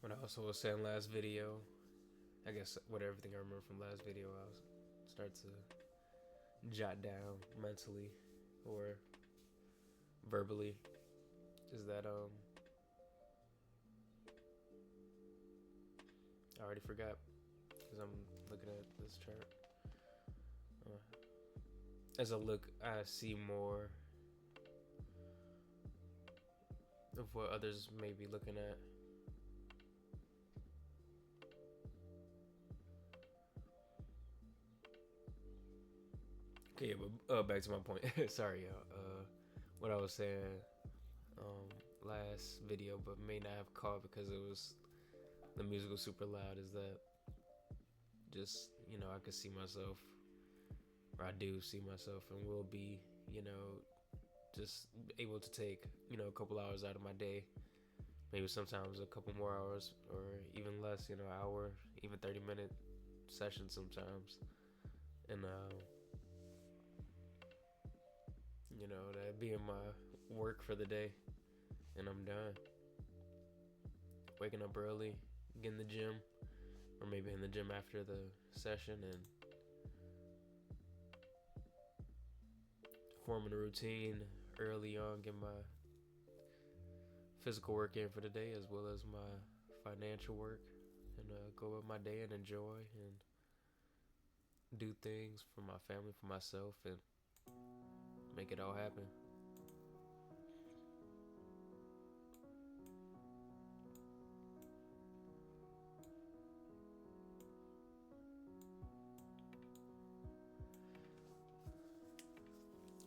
What I also was saying last video, I guess with everything I remember from last video, I'll start to jot down mentally or verbally, is that I already forgot because I'm looking at this chart. As I look, I see more of what others may be looking at. Okay, but back to my point. Sorry, y'all. What I was saying last video, but may not have caught because it was the music was super loud, is that just, you know, I could see myself, or I do see myself, and will be, you know, just able to take, you know, a couple hours out of my day, maybe sometimes a couple more hours, or even less, you know, hour, even 30-minute sessions sometimes, and you know, that being my work for the day, and I'm done. Waking up early, get in the gym, or maybe in the gym after the session, and forming a routine early on, get my physical work in for the day as well as my financial work, and go about my day and enjoy and do things for my family, for myself, and make it all happen.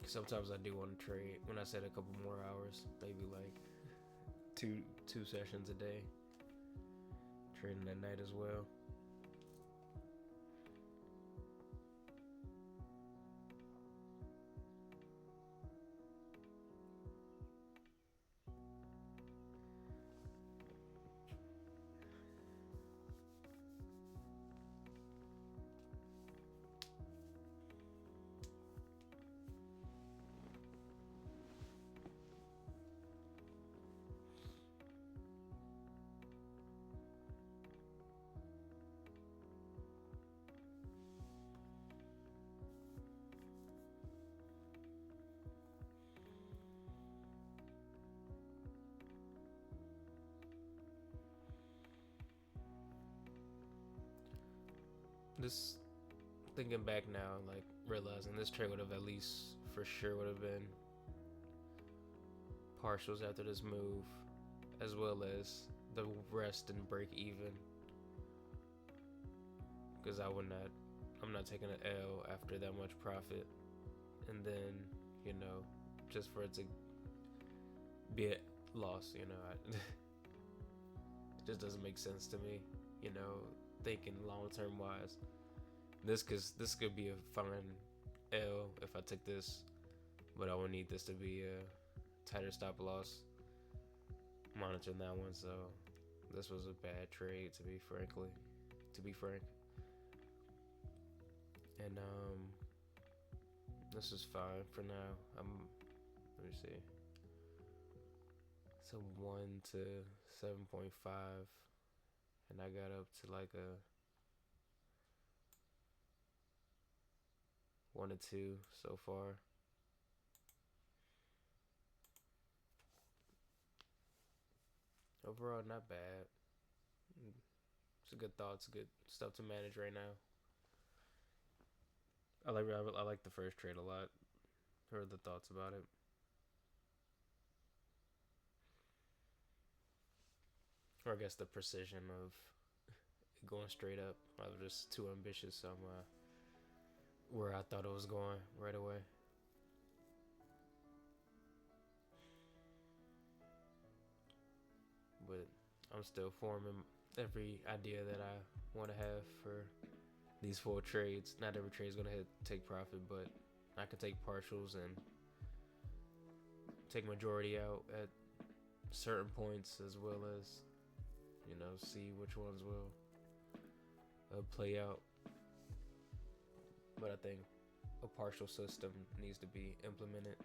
Sometimes I do want to trade. When I said a couple more hours, maybe like two sessions a day, trading at night as well. This, thinking back now, like realizing this trade would have at least for sure would have been partials after this move, as well as the rest and break even, because I'm not taking an L after that much profit, and then, you know, just for it to be a loss, you know, it just doesn't make sense to me, you know, thinking long-term wise. This could be a fine L if I took this, but I would need this to be a tighter stop loss, monitoring that one. So this was a bad trade, to be frank. And This is fine for now. Let me see. So 1 to 7.5, and I got up to like a 1 to 2 so far. Overall, not bad. It's a good thought. It's good stuff to manage right now. I like the first trade a lot. Heard the thoughts about it. Or I guess the precision of going straight up. I was just too ambitious. So I'm where I thought it was going right away. But I'm still forming every idea that I want to have for these 4 trades. Not every trade is gonna take profit, but I can take partials and take majority out at certain points, as well as, you know, see which ones will play out. But I think a partial system needs to be implemented.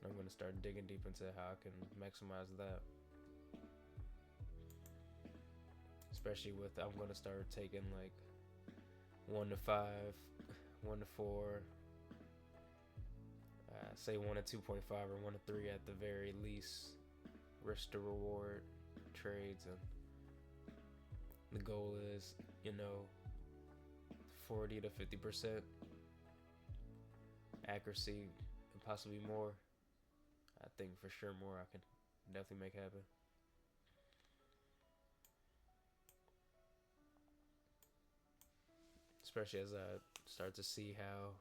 And I'm going to start digging deep into how I can maximize that. Especially with, I'm going to start taking like 1 to 5, 1 to 4, say 1 to 2.5 or 1 to 3 at the very least, risk to reward trades. And the goal is, you know, 40 to 50% accuracy and possibly more. I think for sure more I can definitely make happen. Especially as I start to see how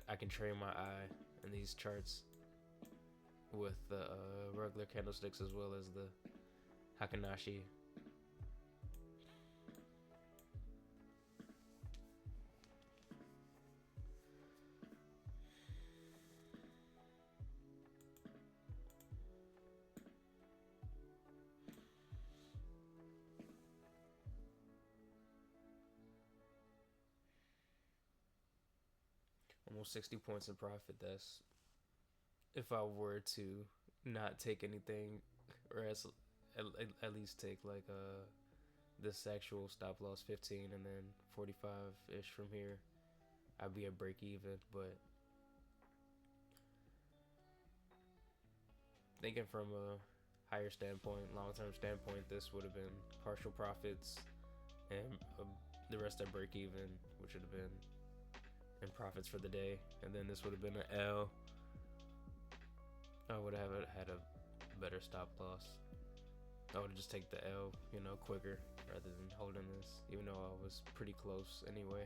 I can train my eye in these charts with the regular candlesticks as well as the Heikin-Ashi. Almost 60 points in profit. That's if I were to not take anything, or at least take like this actual stop loss 15 and then 45 ish from here, I'd be at break even. But thinking from a higher standpoint, long term standpoint, this would have been partial profits and the rest at break even, which would have been in profits for the day, and then this would have been an L. I would have had a better stop loss. I would just take the L, you know, quicker rather than holding this, even though I was pretty close anyway.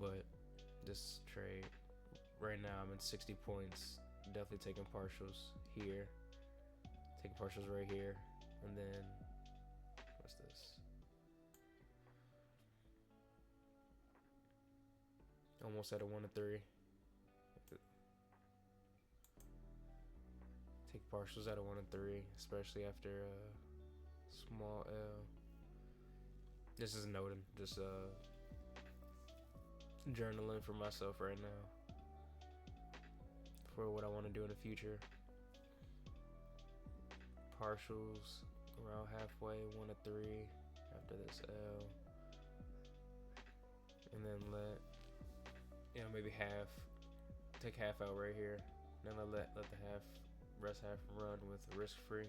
But this trade, right now I'm in 60 points. Definitely taking partials here, taking partials right here, and then what's this? Almost at a 1 to 3. Take partials at a 1 to 3, especially after a small L. This is noting, just journaling for myself right now for what I want to do in the future. Partials around halfway, 1 to 3 after this L, and then let, you know, maybe half, take half out right here, then let the rest half run with risk free.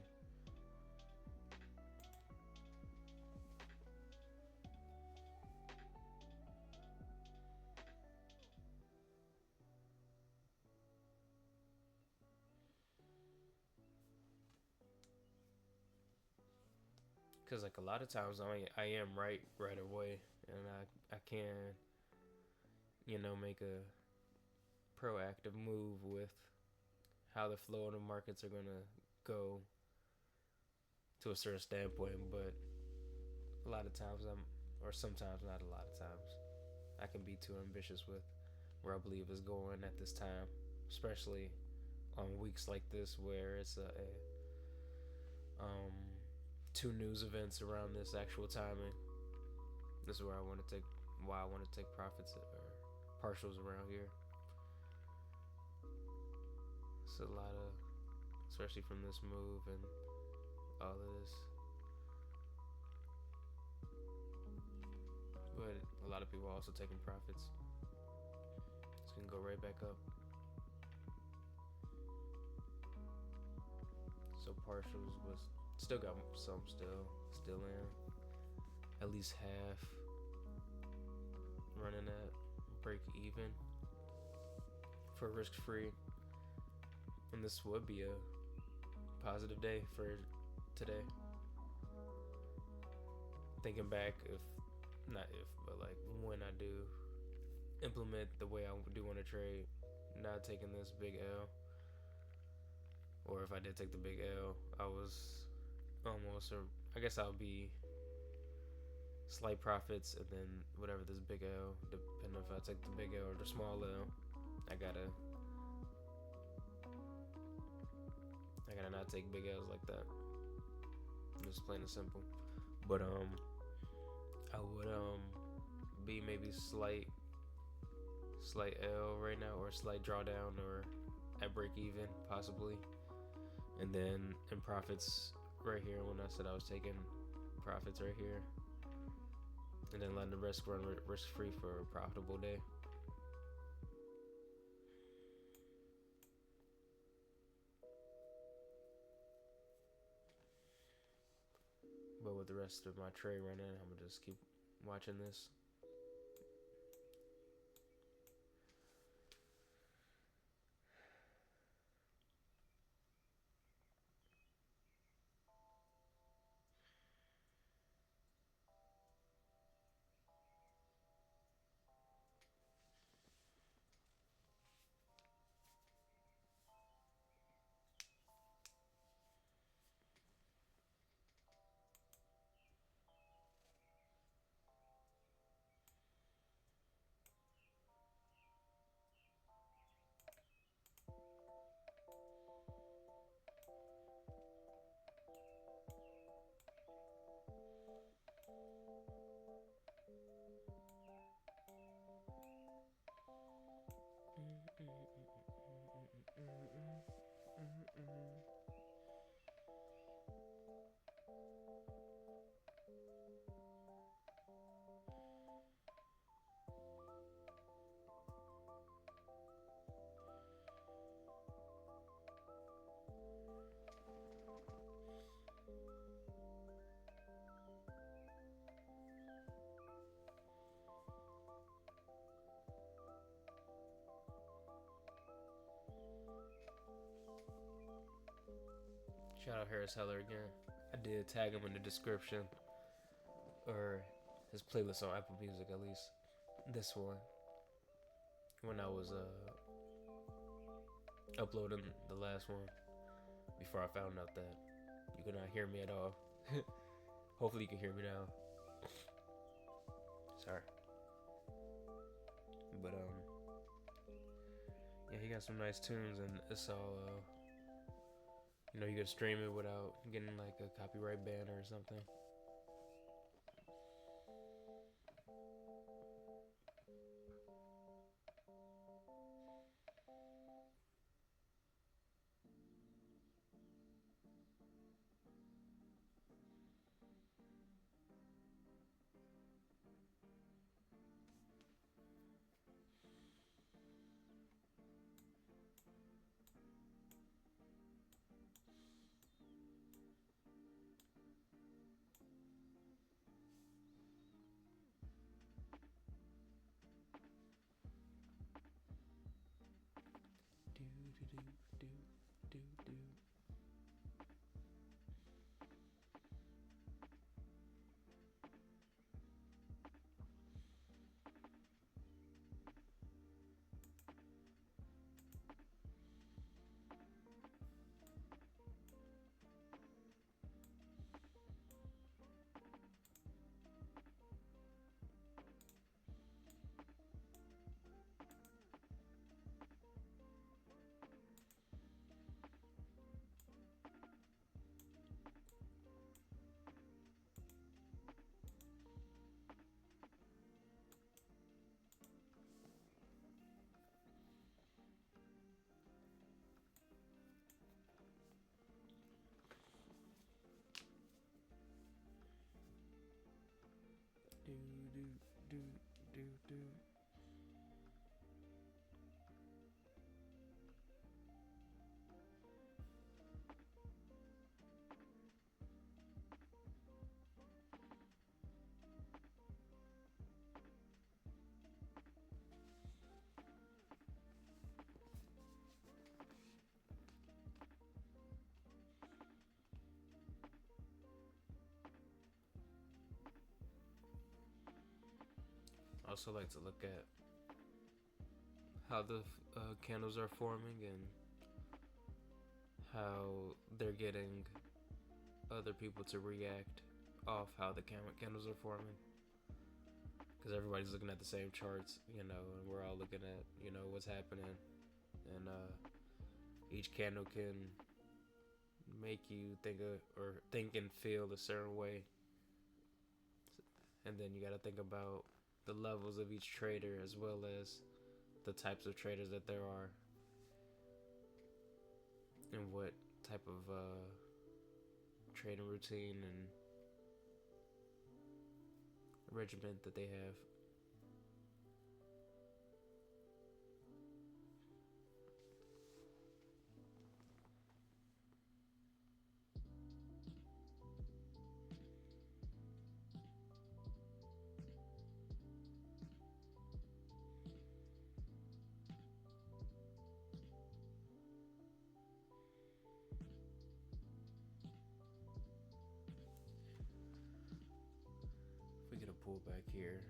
Cause like a lot of times I am right away, and I can, you know, make a proactive move with how the flow of the markets are gonna go to a certain standpoint. But a lot of times or sometimes, not a lot of times, I can be too ambitious with where I believe is going at this time, especially on weeks like this where it's two news events around this actual timing. This is where I want to take why I want to take profits or partials around here. It's a lot of, especially from this move and all of this. But a lot of people are also taking profits. It's gonna go right back up. So partials was still got some still in. At least half running at break even for risk free. And this would be a positive day for today. Thinking back, not if, but like when I do implement the way I do want to trade, not taking this big L, or if I did take the big L, I was almost, or I guess I'll be slight profits, and then whatever this big L, depending if I take the big L or the small L, I gotta not take big L's like that. Just plain and simple. But I would be maybe slight L right now, or slight drawdown, or at break even possibly, and then in profits right here when I said I was taking profits right here, and then letting the rest run risk free for a profitable day. But with the rest of my trade running, I'm gonna just keep watching this. Shout out Harris Heller again. I did tag him in the description, or his playlist on Apple Music at least. This one, when I was uploading the last one, before I found out that you could not hear me at all. Hopefully you can hear me now. Sorry. But yeah, he got some nice tunes, and it's all you know, you can stream it without getting like a copyright ban or something. also like to look at how the candles are forming and how they're getting other people to react off how the candles are forming. Because everybody's looking at the same charts, and we're all looking at, what's happening. And each candle can make you think and feel a certain way. And then you got to think about the levels of each trader as well as the types of traders that there are and what type of trading routine and regiment that they have. If we get a pullback here,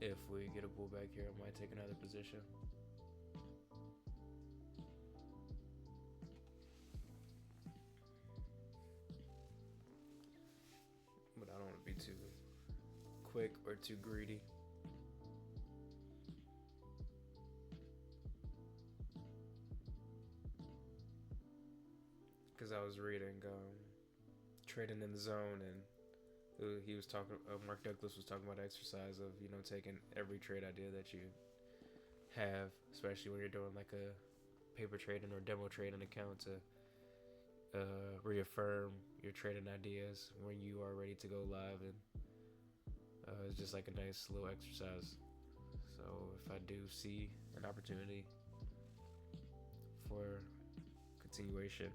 if we get a pullback here, I might take another position. But I don't want to be too quick or too greedy. Because I was reading Trading in the Zone, and he was talking. Mark Douglas was talking about exercise of taking every trade idea that you have, especially when you're doing like a paper trading or demo trading account, to reaffirm your trading ideas when you are ready to go live, and it's just like a nice little exercise. So if I do see an opportunity for continuation,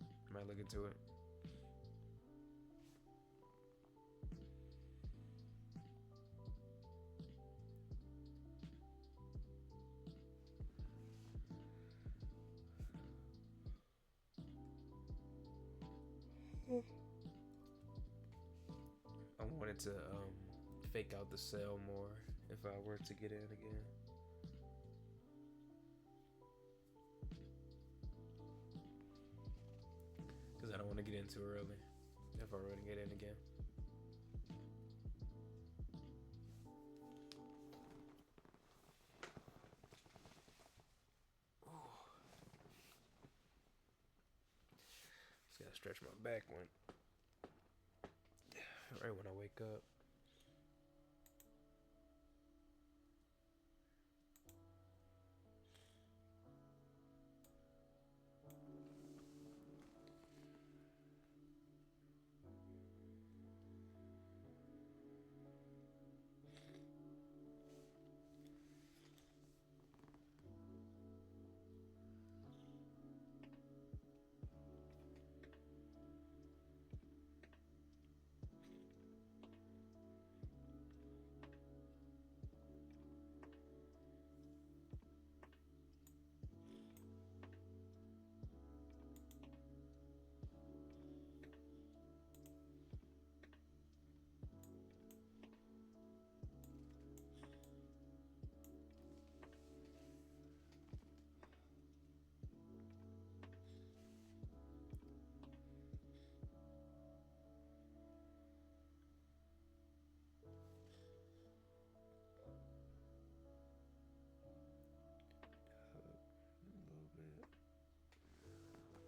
I might look into it. I wanted to fake out the sell more if I were to get in again. Because I don't want to get in too early if I were to get in again. Just gotta stretch my back right when I wake up.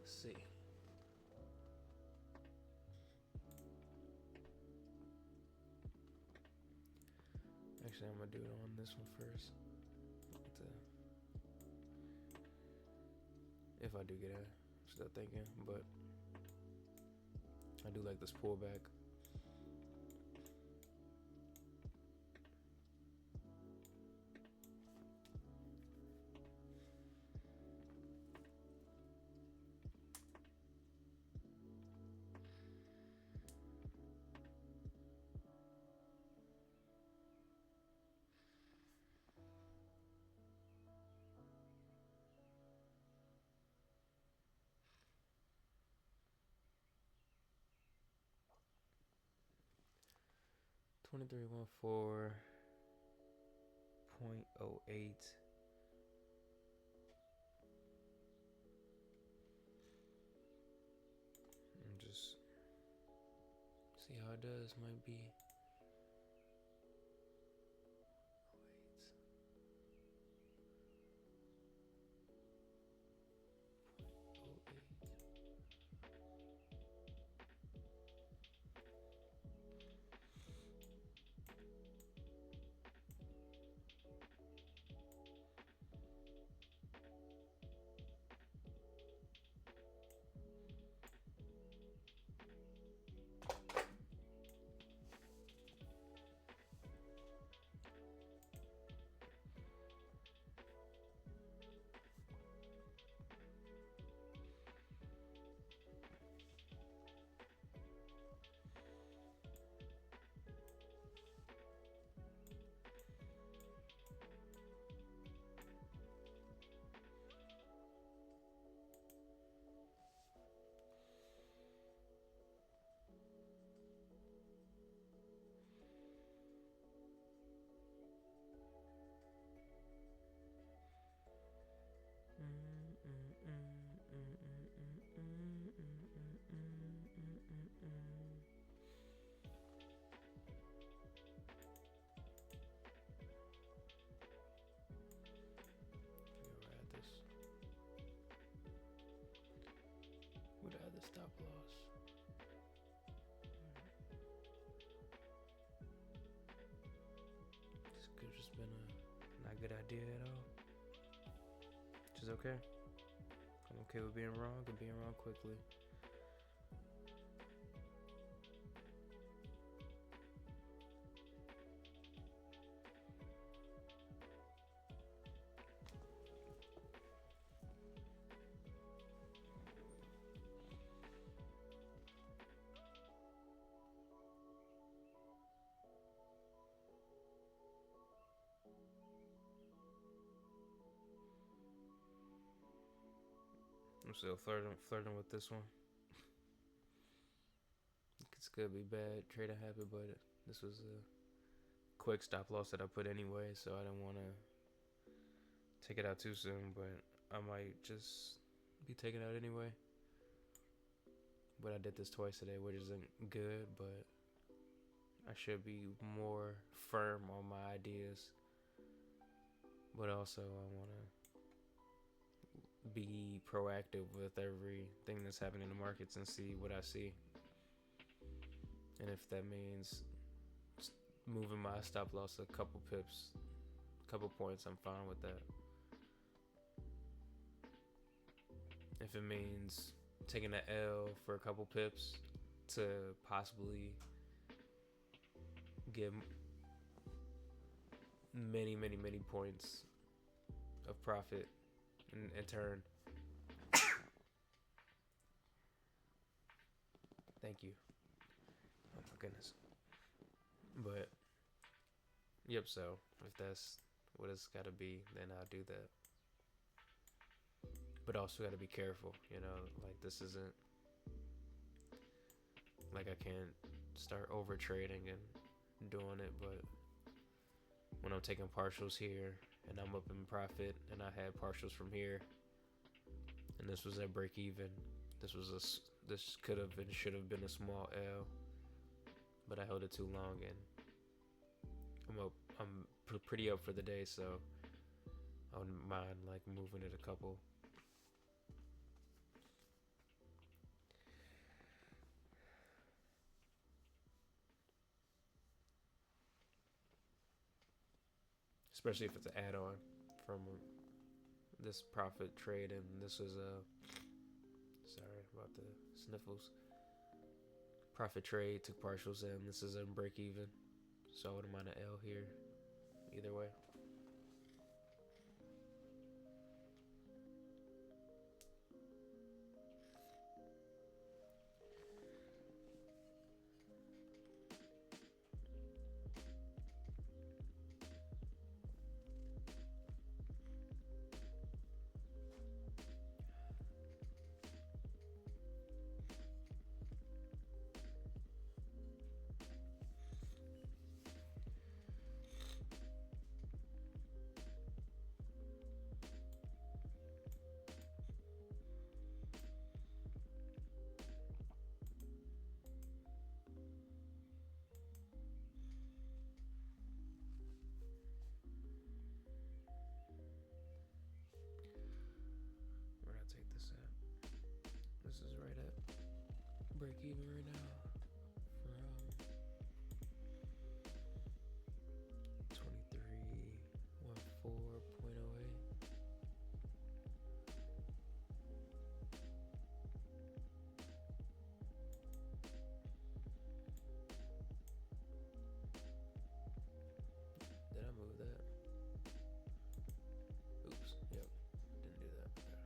See. Actually, I'm gonna do it on this one first. If I do get in, I'm still thinking, but I do like this pullback. 2314.08. And just see how it does. Might be 'Not a good idea at all. Which is okay. I'm okay with being wrong and being wrong quickly. I'm still flirting with this one. It's good, be bad, trading habit, but this was a quick stop loss that I put anyway, so I didn't want to take it out too soon, but I might just be taking it out anyway. But I did this twice today, which isn't good, but I should be more firm on my ideas. But also I want to be proactive with everything that's happening in the markets and see what I see. And if that means moving my stop loss a couple pips, couple points, I'm fine with that. If it means taking an L for a couple pips to possibly get many points of profit in turn. Thank you. Oh my goodness. But yep, so if that's what it's gotta be, then I'll do that. But also gotta be careful, like this isn't like I can't start over trading and doing it, but when I'm taking partials here and I'm up in profit and I had partials from here and this was at break even, this could have and should have been a small L, but I held it too long and I'm pretty up for the day, so I wouldn't mind like moving it a couple. Especially if it's an add-on from this profit trade, and this was sorry about the sniffles. Profit trade, took partials in. This is a break even, so I wouldn't mind an L here. Either way. break even right now from 2314.08. Did I move that? Oops. Yep. Didn't do that. Okay.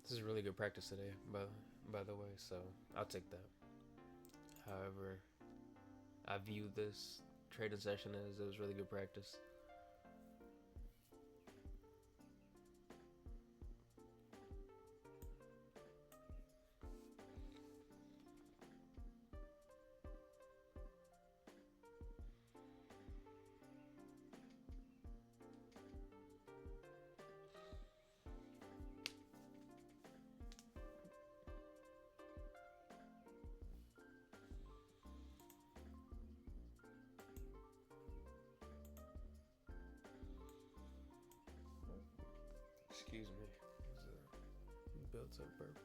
This is really good practice today, by the way, so I'll take that. However, I view this trading session as it was really good practice. Excuse me. It's a built up burp.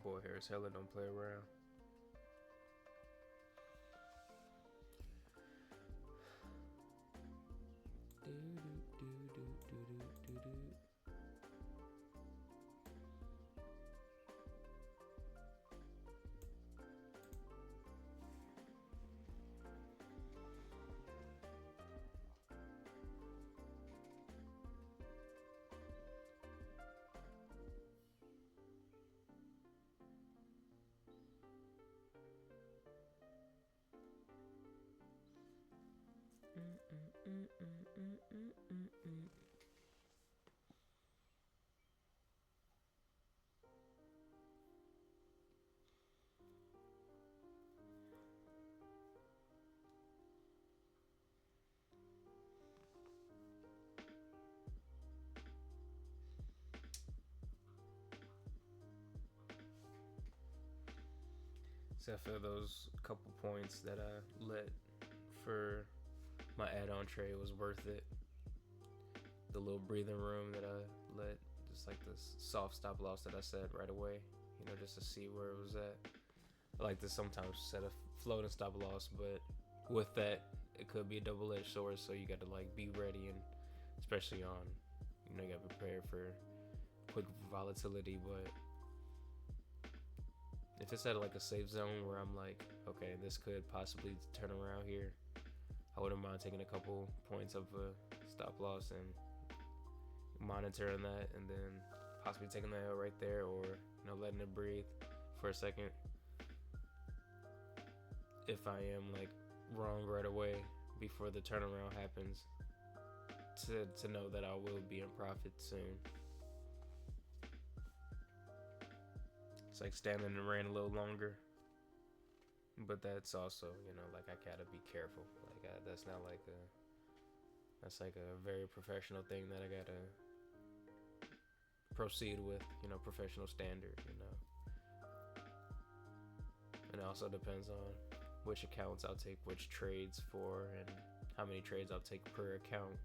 Boy, Harris Heller don't play around. So I feel those couple points that I let for my add-on trade was worth it. The little breathing room that I let, just like this soft stop loss that I set right away, you know, just to see where it was at. I like to sometimes set a floating stop loss, but with that, it could be a double-edged sword, so you got to like be ready, and especially on, you know, you got to prepare for quick volatility. But if it's at like a safe zone where I'm like, okay, this could possibly turn around here, I wouldn't mind taking a couple points of a stop loss and monitoring that, and then possibly taking the L right there, or, you know, letting it breathe for a second. If I am like wrong right away before the turnaround happens, to know that I will be in profit soon. It's like standing in the rain a little longer, but that's also, you know, like I gotta be careful. Like that's not like that's like a very professional thing that I gotta proceed with, you know, professional standard, you know. And it also depends on which accounts I'll take which trades for, and how many trades I'll take per account.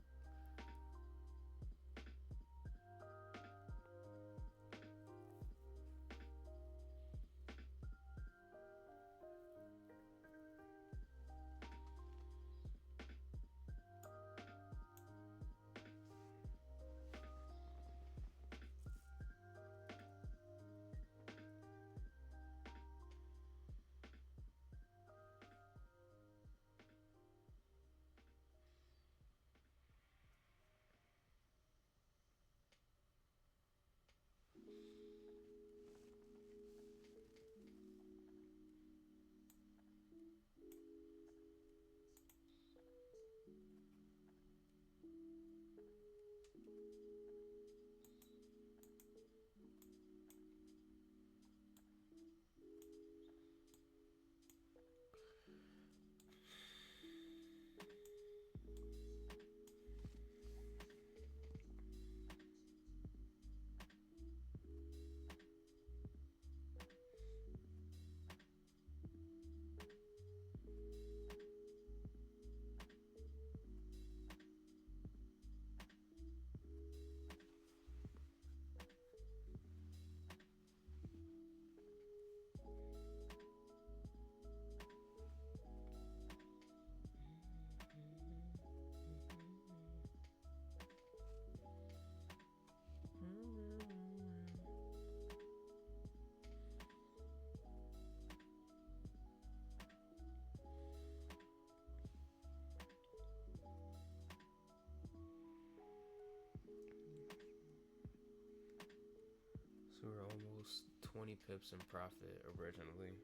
20 pips in profit originally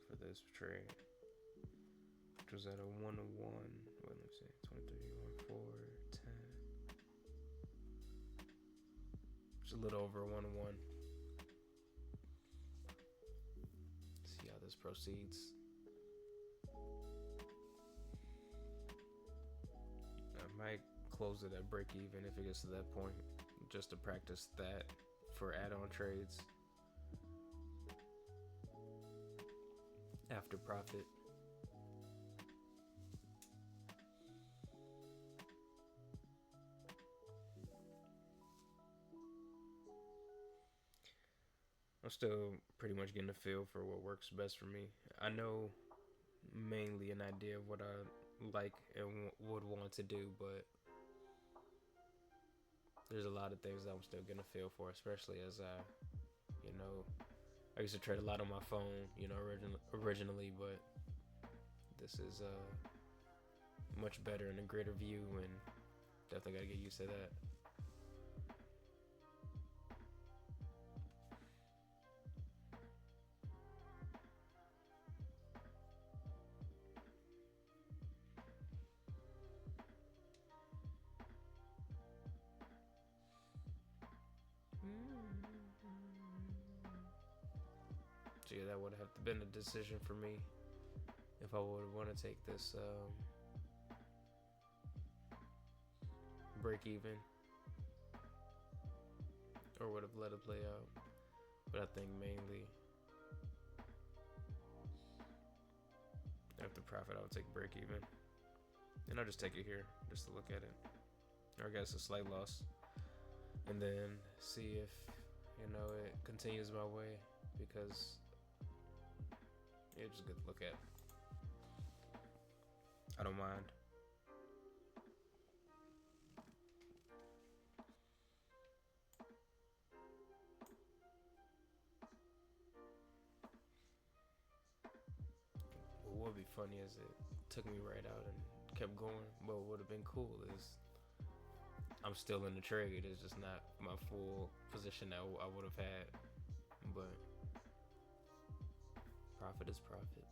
for this trade, which was at a 1-1. Wait, let me see. 23, 1, 4, 10. It's a little over a 1-1. See how this proceeds. I might close it at break even if it gets to that point, just to practice that for add-on trades after profit. I'm still pretty much getting a feel for what works best for me. I know mainly an idea of what I like and would want to do, but there's a lot of things that I'm still getting a feel for, especially as I used to trade a lot on my phone, originally, but this is much better and a greater view, and definitely gotta get used to that. So yeah, that would have been a decision for me if I would want to take this break even, or would have let it play out. But I think mainly after profit, I would take break even, and I'll just take it here just to look at it, or I guess a slight loss, and then see if it continues my way, because it's just good to look at. I don't mind. What would be funny is it took me right out and kept going, but what would have been cool is I'm still in the trade. It's just not my full position that I would have had, but profit is profit.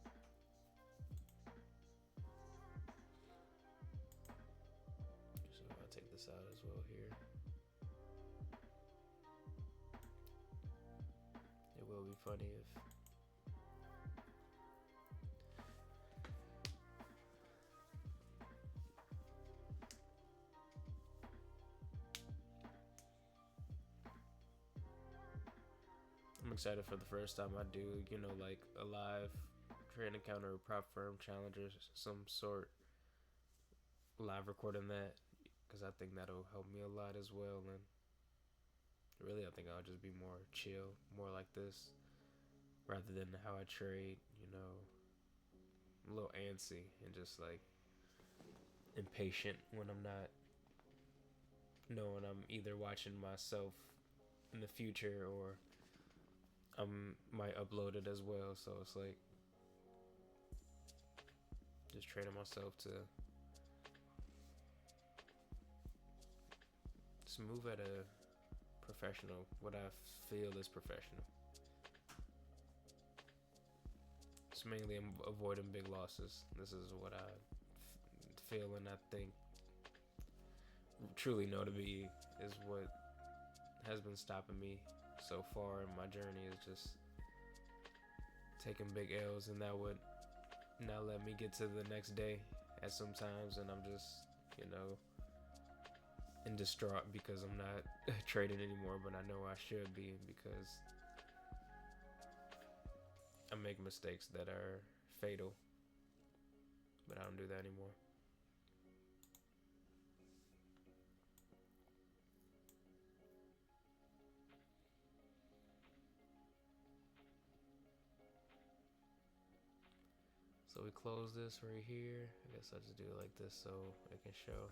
So I'll take this out as well here. It will be funny if I'm excited for the first time I do, like a live trade encounter or prop firm challenger, some sort, live recording that, because I think that'll help me a lot as well. And really, I think I'll just be more chill, more like this, rather than how I trade, a little antsy and just like impatient when I'm not knowing I'm either watching myself in the future or I might upload it as well. So it's like just training myself to just move at a professional, what I feel is professional. It's mainly avoiding big losses. This is what I feel and I think truly know to be is what has been stopping me so far in my journey, is just taking big L's, and that would not let me get to the next day at some times, and I'm just in distraught because I'm not trading anymore, but I know I should be, because I make mistakes that are fatal, but I don't do that anymore. So we close this right here. I guess I'll just do it like this so it can show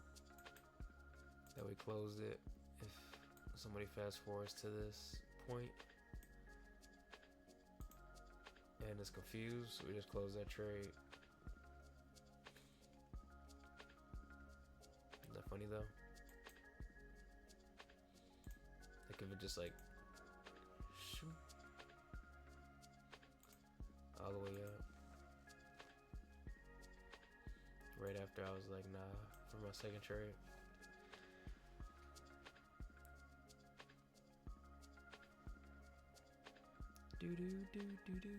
that we closed it. If somebody fast forwards to this point and is confused, we just close that trade. Isn't that funny though? Like if it just like shoot, all the way up. Right after I was like, nah, for my second trade. Do do do do do.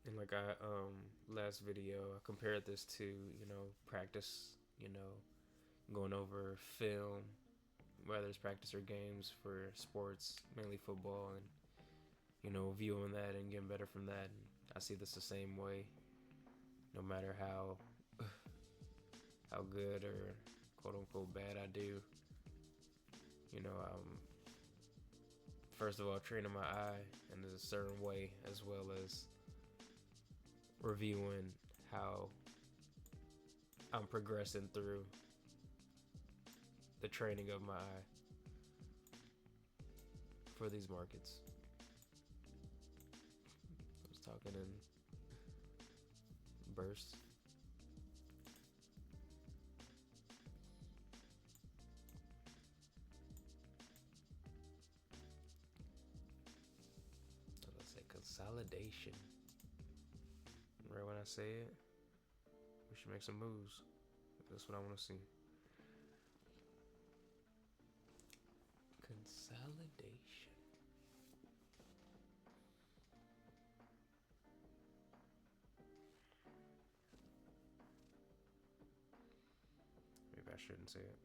And like I last video I compared this to, practice, going over film, whether it's practice or games for sports, mainly football, and viewing that and getting better from that. And I see this the same way. No matter how good or quote unquote bad I do, I'm first of all training my eye in a certain way, as well as reviewing how I'm progressing through the training of my eye for these markets. I was talking in bursts. Let's say consolidation. Right when I say it, we should make some moves. That's what I want to see. Consolidation. Maybe I shouldn't say it.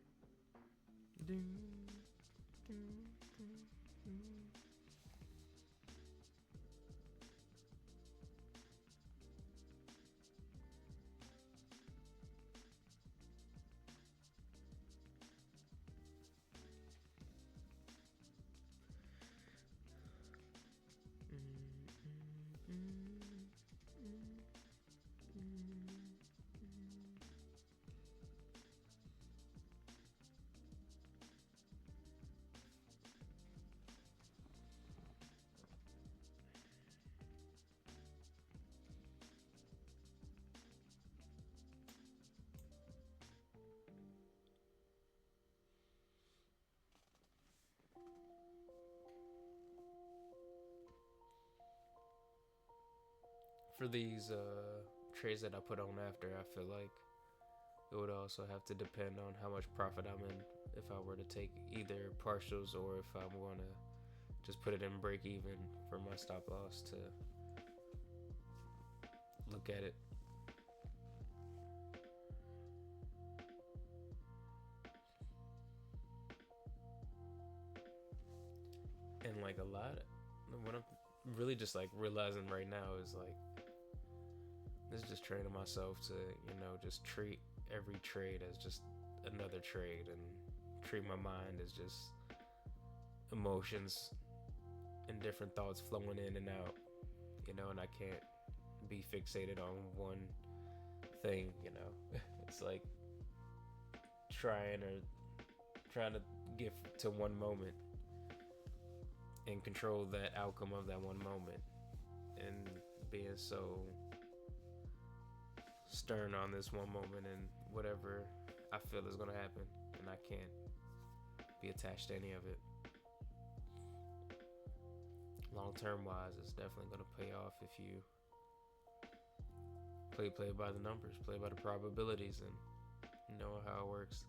For these trades that I put on after, I feel like it would also have to depend on how much profit I'm in. If I were to take either partials or if I'm going to just put it in break even for my stop loss to look at it. And like a lot, what I'm really just like realizing right now is like, this is just training myself to, just treat every trade as just another trade and treat my mind as just emotions and different thoughts flowing in and out, and I can't be fixated on one thing, It's like trying to get to one moment and control that outcome of that one moment, and being so stern on this one moment and whatever I feel is going to happen, and I can't be attached to any of it. Long term wise, it's definitely going to pay off if you play by the numbers, play by the probabilities, and know how it works.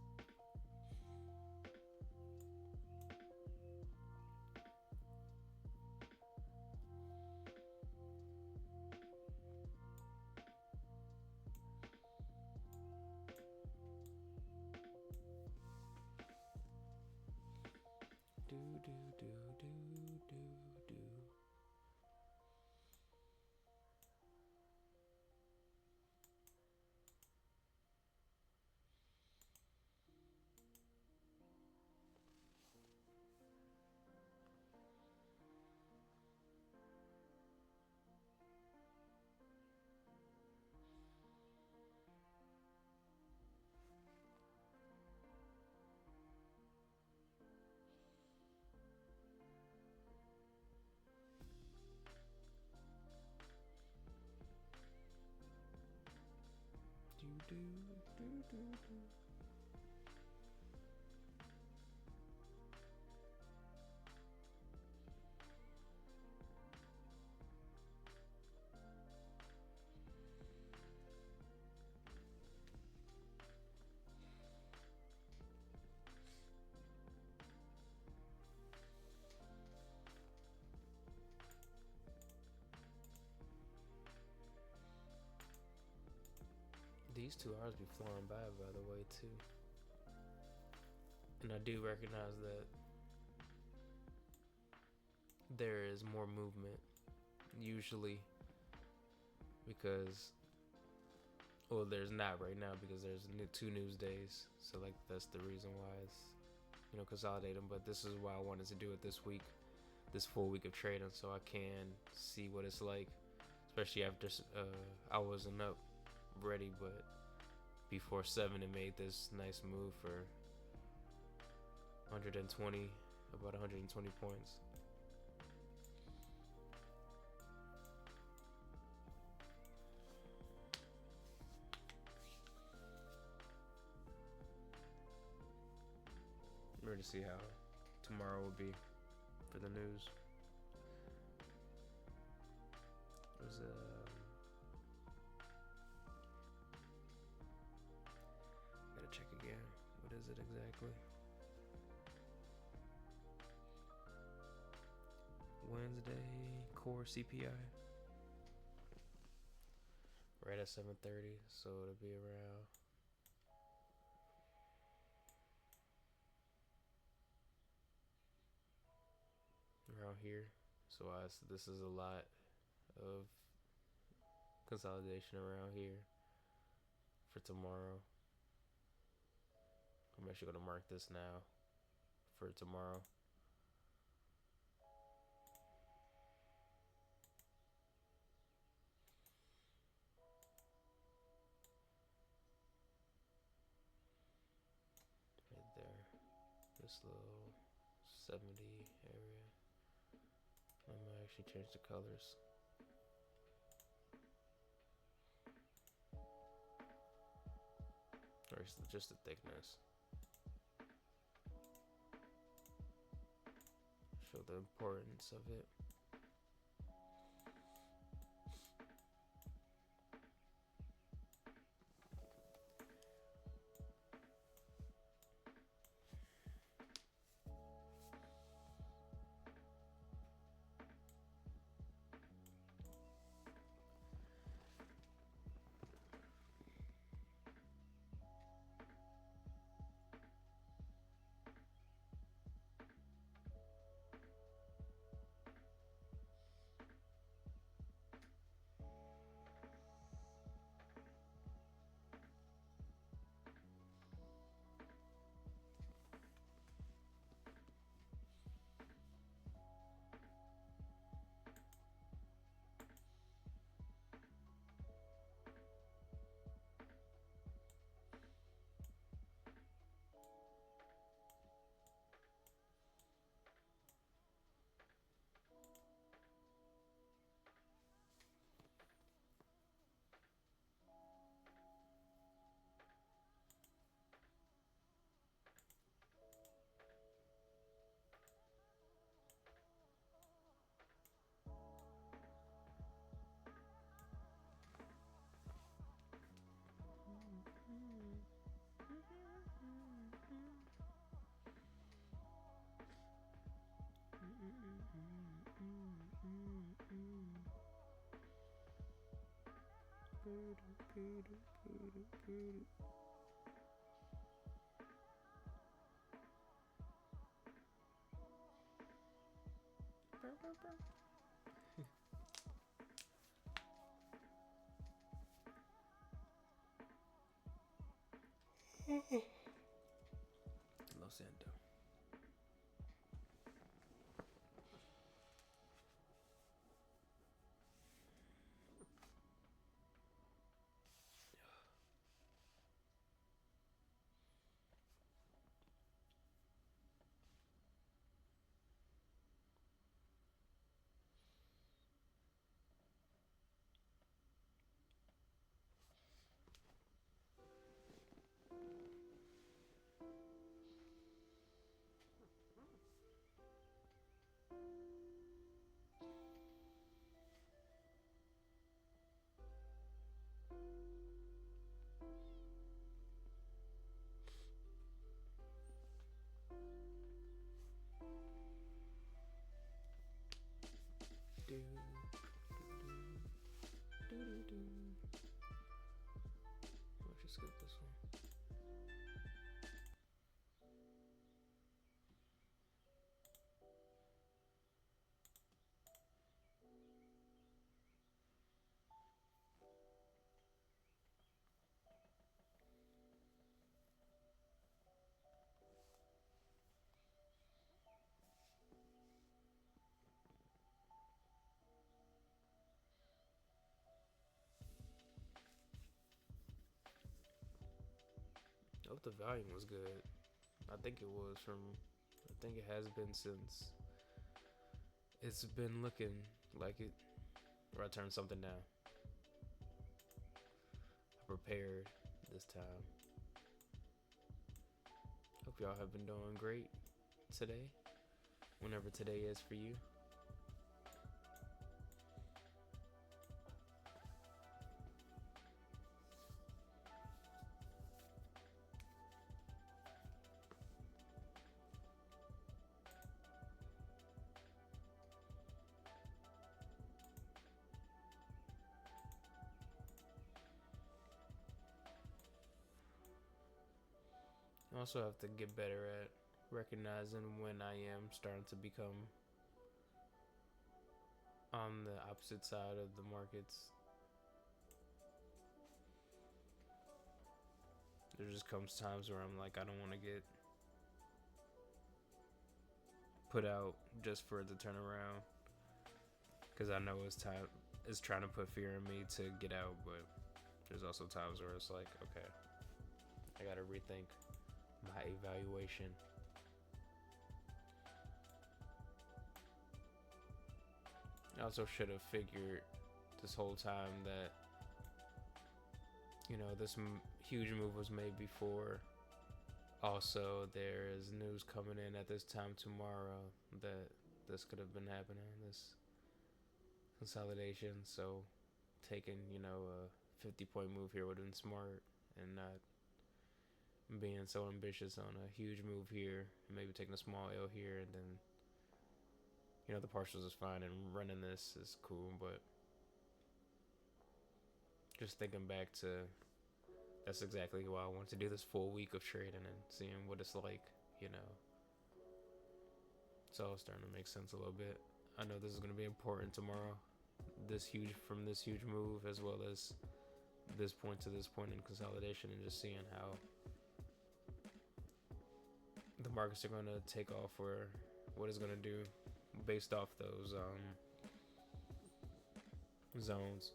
Do do do do do do. These 2 hours be flying by the way, too. And I do recognize that there is more movement, usually, because, well, there's not right now because there's 2 news days. So, like, that's the reason why it's, consolidating. But this is why I wanted to do it this week, this full week of trading, so I can see what it's like, especially after I wasn't up ready, but before 7 it made this nice move for 120, about 120 points. I'm ready to see how tomorrow will be for the news. It was gotta check again. What is it exactly? Wednesday core CPI. Right at 7:30, so it'll be around here. So this is a lot of consolidation around here for tomorrow. I'm actually gonna mark this now for tomorrow. Right there. This little 70 area. I'm gonna actually change the colors. Or just the thickness. Show the importance of it. Los Ando. hope the volume was good. I think it was from. I think it has been since. It's been looking like it. Or I turned something down. I prepared this time. Hope y'all have been doing great today. Whenever today is for you. I also have to get better at recognizing when I am starting to become on the opposite side of the markets. There just comes times where I'm like, I don't want to get put out just for it to turn around, because I know it's trying to put fear in me to get out. But there's also times where it's like, okay, I gotta rethink my evaluation. I also should have figured this whole time that, you know, this huge move was made before. Also, there is news coming in at this time tomorrow that this could have been happening, this consolidation. So taking, you know, a 50-point move here would have been smart, and not being so ambitious on a huge move here, and maybe taking a small L here, and then, you know, the partials is fine and running this is cool. But just thinking back to, that's exactly why I wanted to do this full week of trading and seeing what it's like, you know. It's all starting to make sense a little bit. I know this is going to be important tomorrow. This huge move, as well as this point to this point in consolidation, and just seeing how the markets are going to take off, or what it's going to do based off those zones.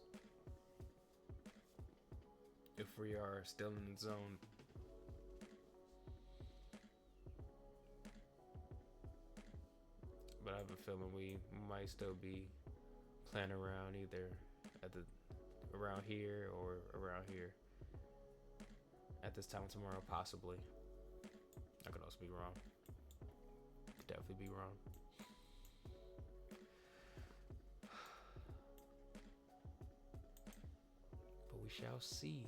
If we are still in the zone. But I have a feeling we might still be playing around either around here or around here at this time tomorrow, possibly. I could also be wrong. Could definitely be wrong. But we shall see.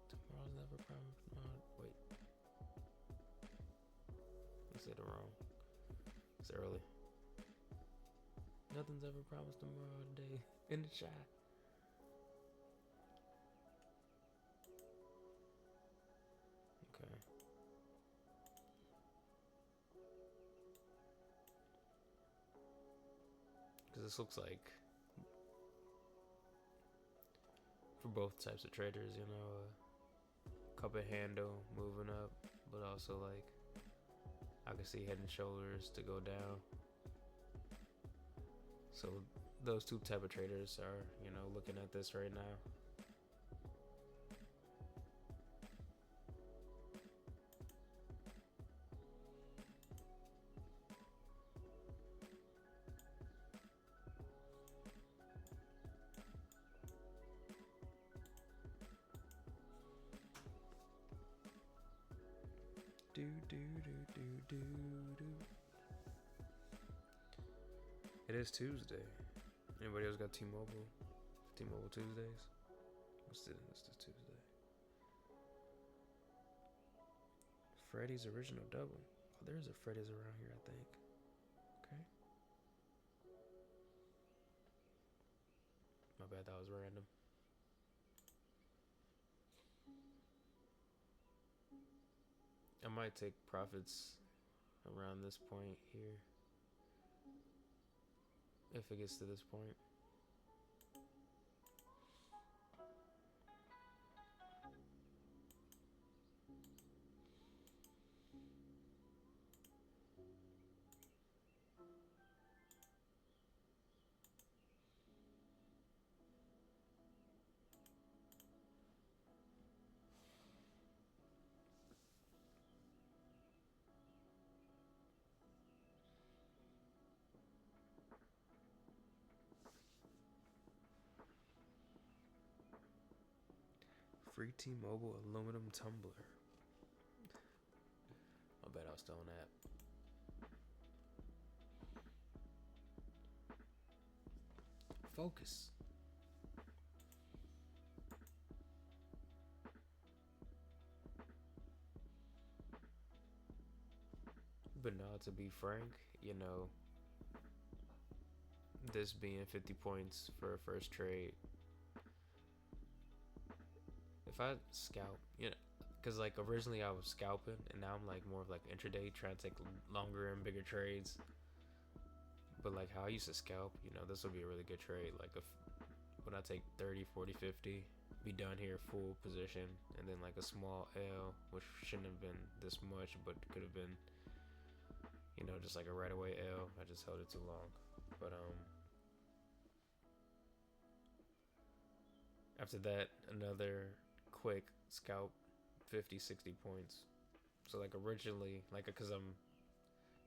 Tomorrow's never promised. Wait. I said it wrong. It's early. Nothing's ever promised tomorrow today in the chat. Okay. Because this looks like, for both types of traders, you know, a cup and handle moving up, but also like I can see head and shoulders to go down. So those two type of traders are, you know, looking at this right now. It is Tuesday. Anybody else got T-Mobile? T-Mobile Tuesdays? What's this Tuesday? Freddy's original double. Oh, there's a Freddy's around here, I think. Okay. My bad, that was random. I might take profits around this point here, if it gets to this point. Free T-Mobile aluminum tumbler. I bet I was still on that. Focus. But now, to be frank, this being 50 points for a first trade, if I scalp, because like originally I was scalping, and now I'm like more of like intraday, trying to take longer and bigger trades. But like how I used to scalp, this will be a really good trade. Like if when I take 30, 40, 50, be done here full position, and then like a small L, which shouldn't have been this much, but could have been, just like a right away L. I just held it too long. But after that, another quick scalp, 50, 60 points. So like originally, like because I'm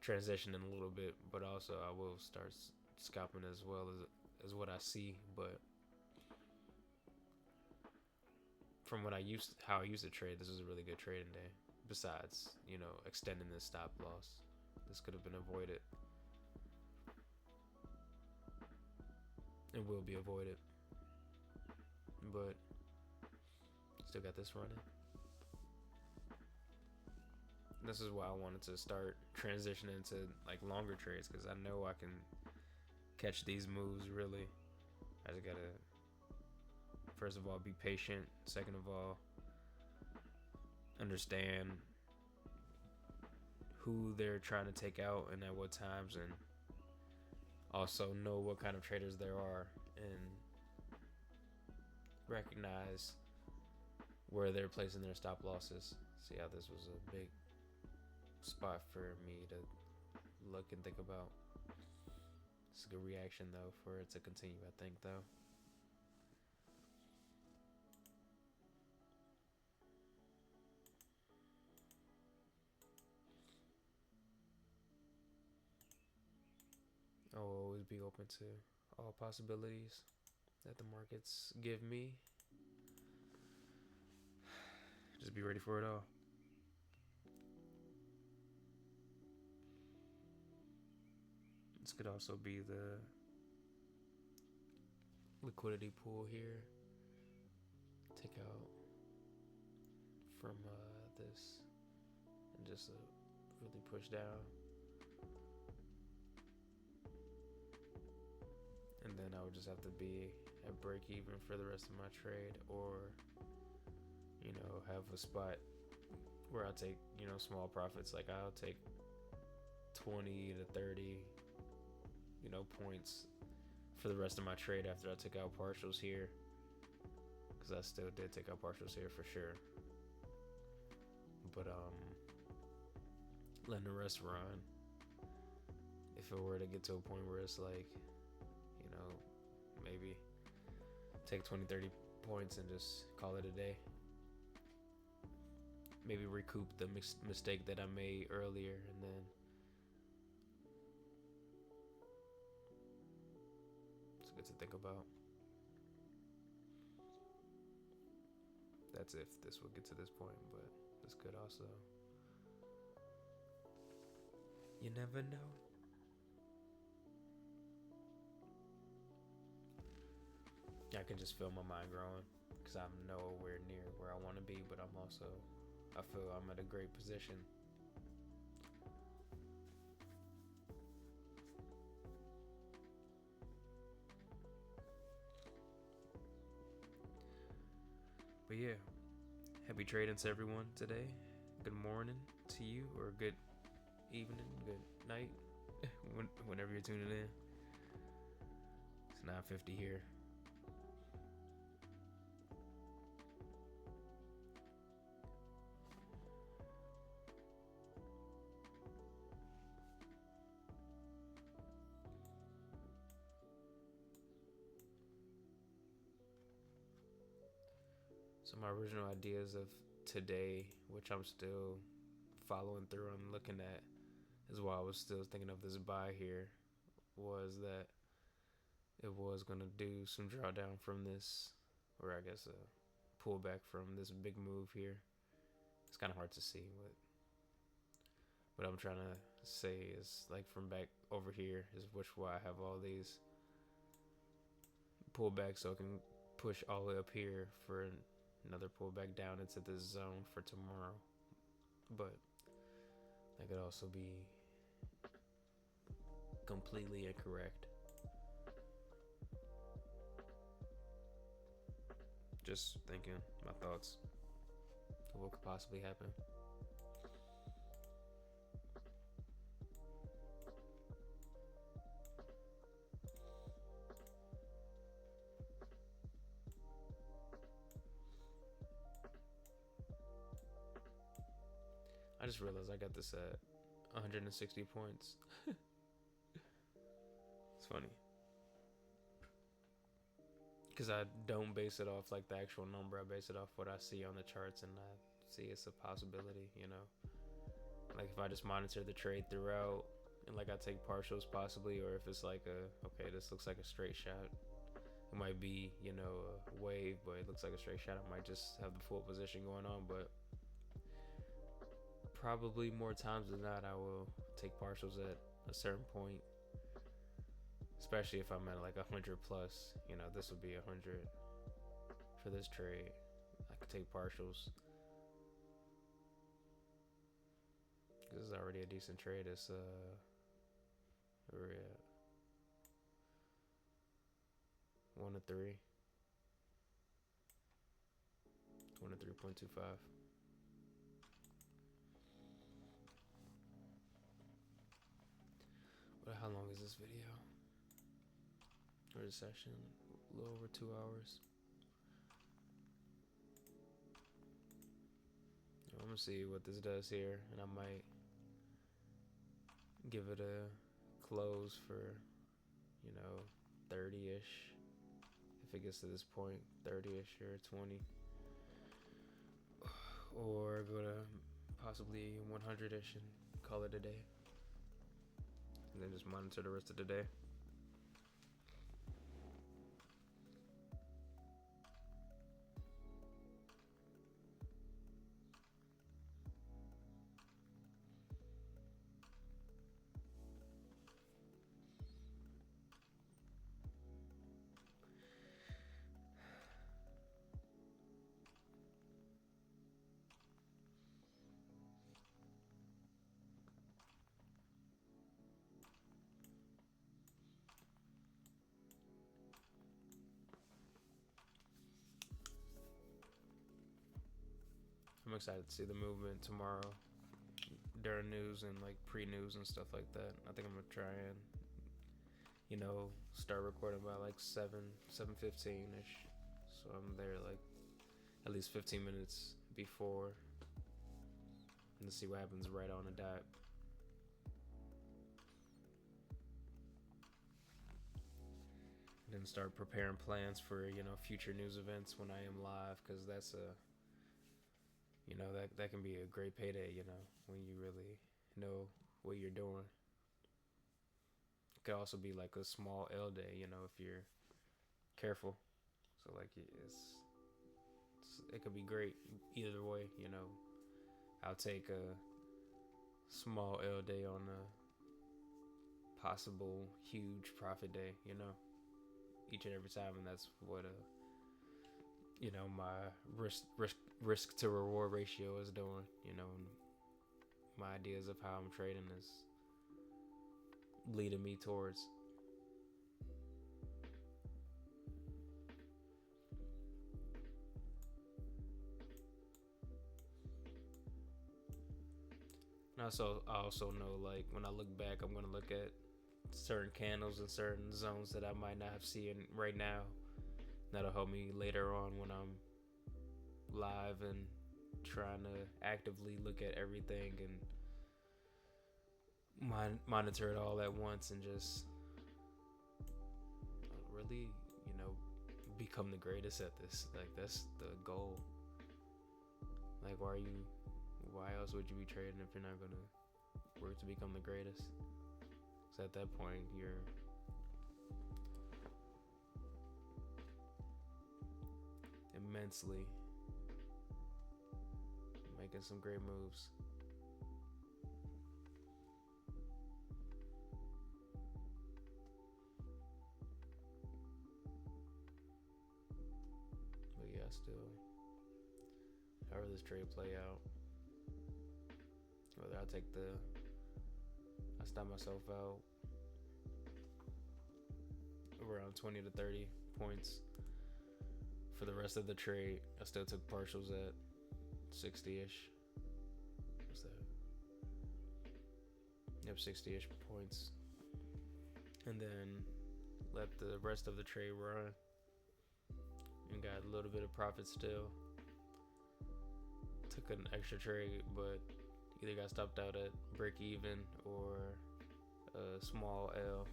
transitioning a little bit, but also I will start scalping as well as what I see. But from how I used to trade, this was a really good trading day. Besides, extending this stop loss, this could have been avoided and will be avoided. But still got this running. This is why I wanted to start transitioning to like longer trades, because I know I can catch these moves really. I just gotta, first of all, be patient. Second of all, understand who they're trying to take out and at what times, and also know what kind of traders there are and recognize where they're placing their stop losses. See how this was a big spot for me to look and think about. It's a good reaction though for it to continue, I think, though. I'll always be open to all possibilities that the markets give me. Just be ready for it all. This could also be the liquidity pool here. Take out from this and just really push down. And then I would just have to be at break even for the rest of my trade, or have a spot where I'll take small profits. Like I'll take 20 to 30 points for the rest of my trade after I took out partials here, because I still did take out partials here for sure. But letting the rest run. If it were to get to a point where it's like, maybe take 20, 30 points and just call it a day. Maybe recoup the mistake that I made earlier, and then it's good to think about. That's if this will get to this point, but this could also. You never know. I can just feel my mind growing, because I'm nowhere near where I want to be, but I feel I'm at a great position. But yeah, happy trading to everyone today. Good morning to you, or good evening, good night, whenever you're tuning in. It's 9:50 here. So my original ideas of today, which I'm still following through on looking at, is why I was still thinking of this buy here, was that it was going to do some drawdown from this, or I guess a pullback from this big move here. It's kind of hard to see what I'm trying to say is like from back over here is why I have all these pullbacks, so I can push all the way up here for another pullback down into this zone for tomorrow. But that could also be completely incorrect. Just thinking my thoughts of what could possibly happen. I just realized I got this at 160 points. It's funny. Because I don't base it off like the actual number. I base it off what I see on the charts, and I see it's a possibility, you know. Like if I just monitor the trade throughout and like I take partials possibly, or if it's like okay, this looks like a straight shot. It might be, you know, a wave, but it looks like a straight shot. I might just have the full position going on, but probably more times than not, I will take partials at a certain point. Especially if I'm at like 100 plus, you know, this would be 100 for this trade. I could take partials. This is already a decent trade. It's we're at 1 to 3. 1 to 3.25. But how long is this video? Or the session? A little over 2 hours. I'm gonna see what this does here, and I might give it a close for, you know, 30-ish. If it gets to this point, 30-ish or 20. Or go to possibly 100-ish and call it a day. And then just monitor the rest of the day. I'm excited to see the movement tomorrow during news and like pre-news and stuff like that. I think I'm gonna try and, you know, start recording by like 7:15-ish, so I'm there like at least 15 minutes before, and to see what happens right on the dot. And then start preparing plans for, you know, future news events when I am live, because that's a, you know, that can be a great payday, you know, when you really know what you're doing. It could also be like a small L day, you know, if you're careful. So like it could be great either way, you know. I'll take a small L day on a possible huge profit day, you know, each and every time, and that's what you know, my risk to reward ratio is doing, you know. My ideas of how I'm trading is leading me towards. And I also know, like, when I look back, I'm gonna look at certain candles and certain zones that I might not have seen right now. That'll help me later on when I'm live and trying to actively look at everything and monitor it all at once and just really, you know, become the greatest at this. Like, that's the goal. Like, why else would you be trading if you're not gonna work to become the greatest? Because at that point, you're immensely making some great moves. But yeah, still, however this trade play out, whether I stop myself out around 20 to 30 points for the rest of the trade. I still took partials at 60-ish. What's that? Yep, 60-ish points. And then let the rest of the trade run and got a little bit of profit still. Took an extra trade, but either got stopped out at break even or a small L.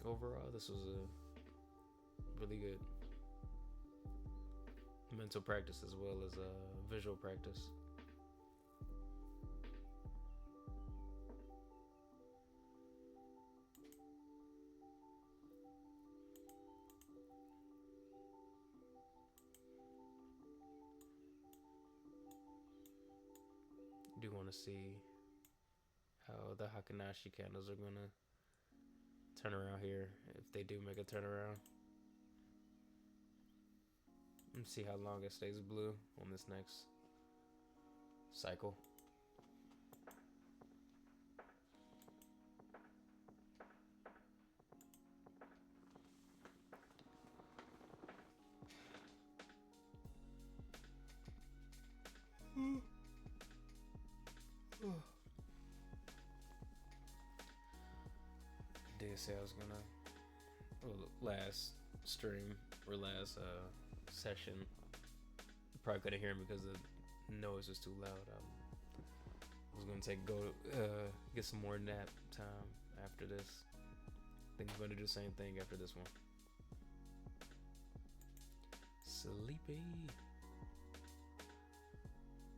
Overall, this was a really good mental practice as well as a visual practice. Do want to see how the Hakanashi candles are gonna turn around here if they do make a turnaround. And see how long it stays blue on this next cycle. Did say I was gonna, last stream or last session, you probably couldn't hear me because the noise was too loud. I was gonna get some more nap time after this. I think I'm gonna do the same thing after this one. Sleepy.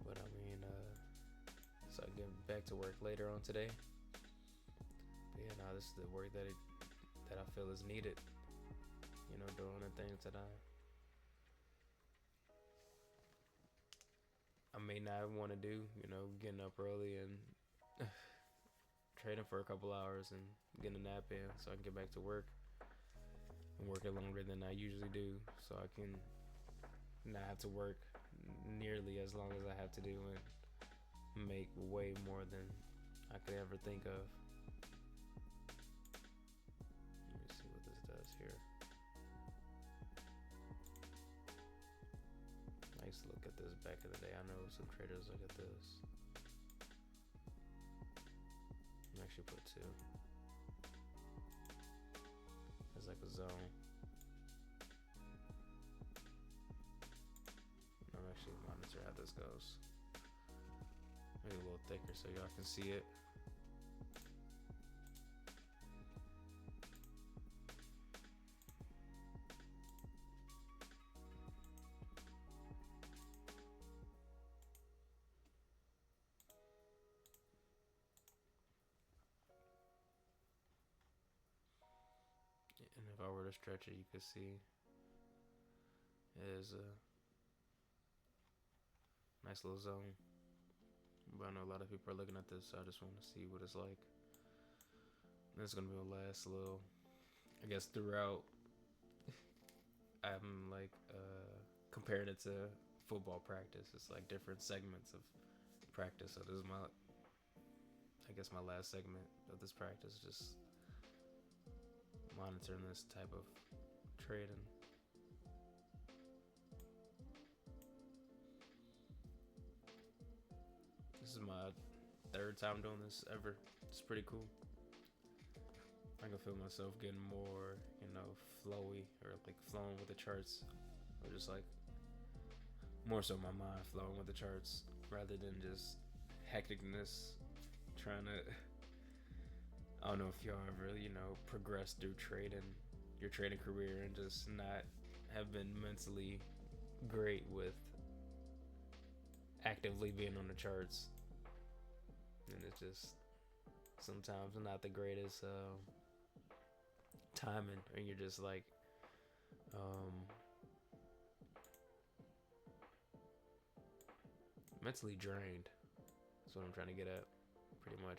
But I mean, so I get back to work later on today. But yeah, this is the work that I feel is needed. You know, doing the things that I may not want to do. You know, getting up early and trading for a couple hours and getting a nap in so I can get back to work and working longer than I usually do, so I can not have to work nearly as long as I have to do and make way more than I could ever think of. Let me see what this does here. I used to look at this back in the day. I know some traders look at this. I'm actually put 2. It's like a zone. I'm actually monitor how this goes. Maybe a little thicker so y'all can see it. And if I were to stretch it, you could see it is a nice little zone. But I know a lot of people are looking at this, so I just want to see what it's like. This is going to be the last little, I guess, throughout. I'm like comparing it to football practice. It's like different segments of practice. So this is my last segment of this practice, just monitoring this type of trading. This is my 3rd time doing this ever. It's pretty cool. I can feel myself getting more, flowy, or like flowing with the charts, or just like more so my mind flowing with the charts rather than just hecticness trying to. I don't know if y'all ever, progress through your trading career and just not have been mentally great with actively being on the charts. And it's just sometimes not the greatest timing, and you're just like mentally drained. That's what I'm trying to get at, pretty much.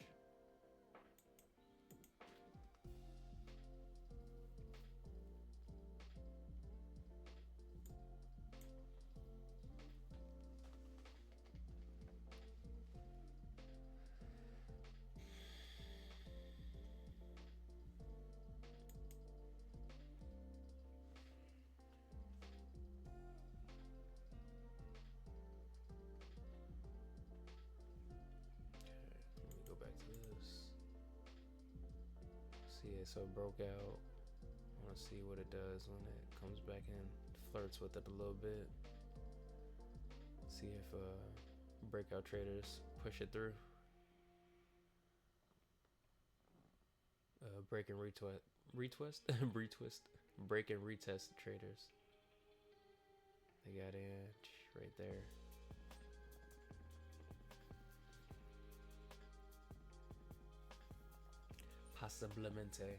Let me go back to this. See it, so it broke out. I want to see what it does when it comes back in. Flirts with it a little bit. See if breakout traders push it through. Break and retwist, break and retest traders. They got in right there. Possiblemente.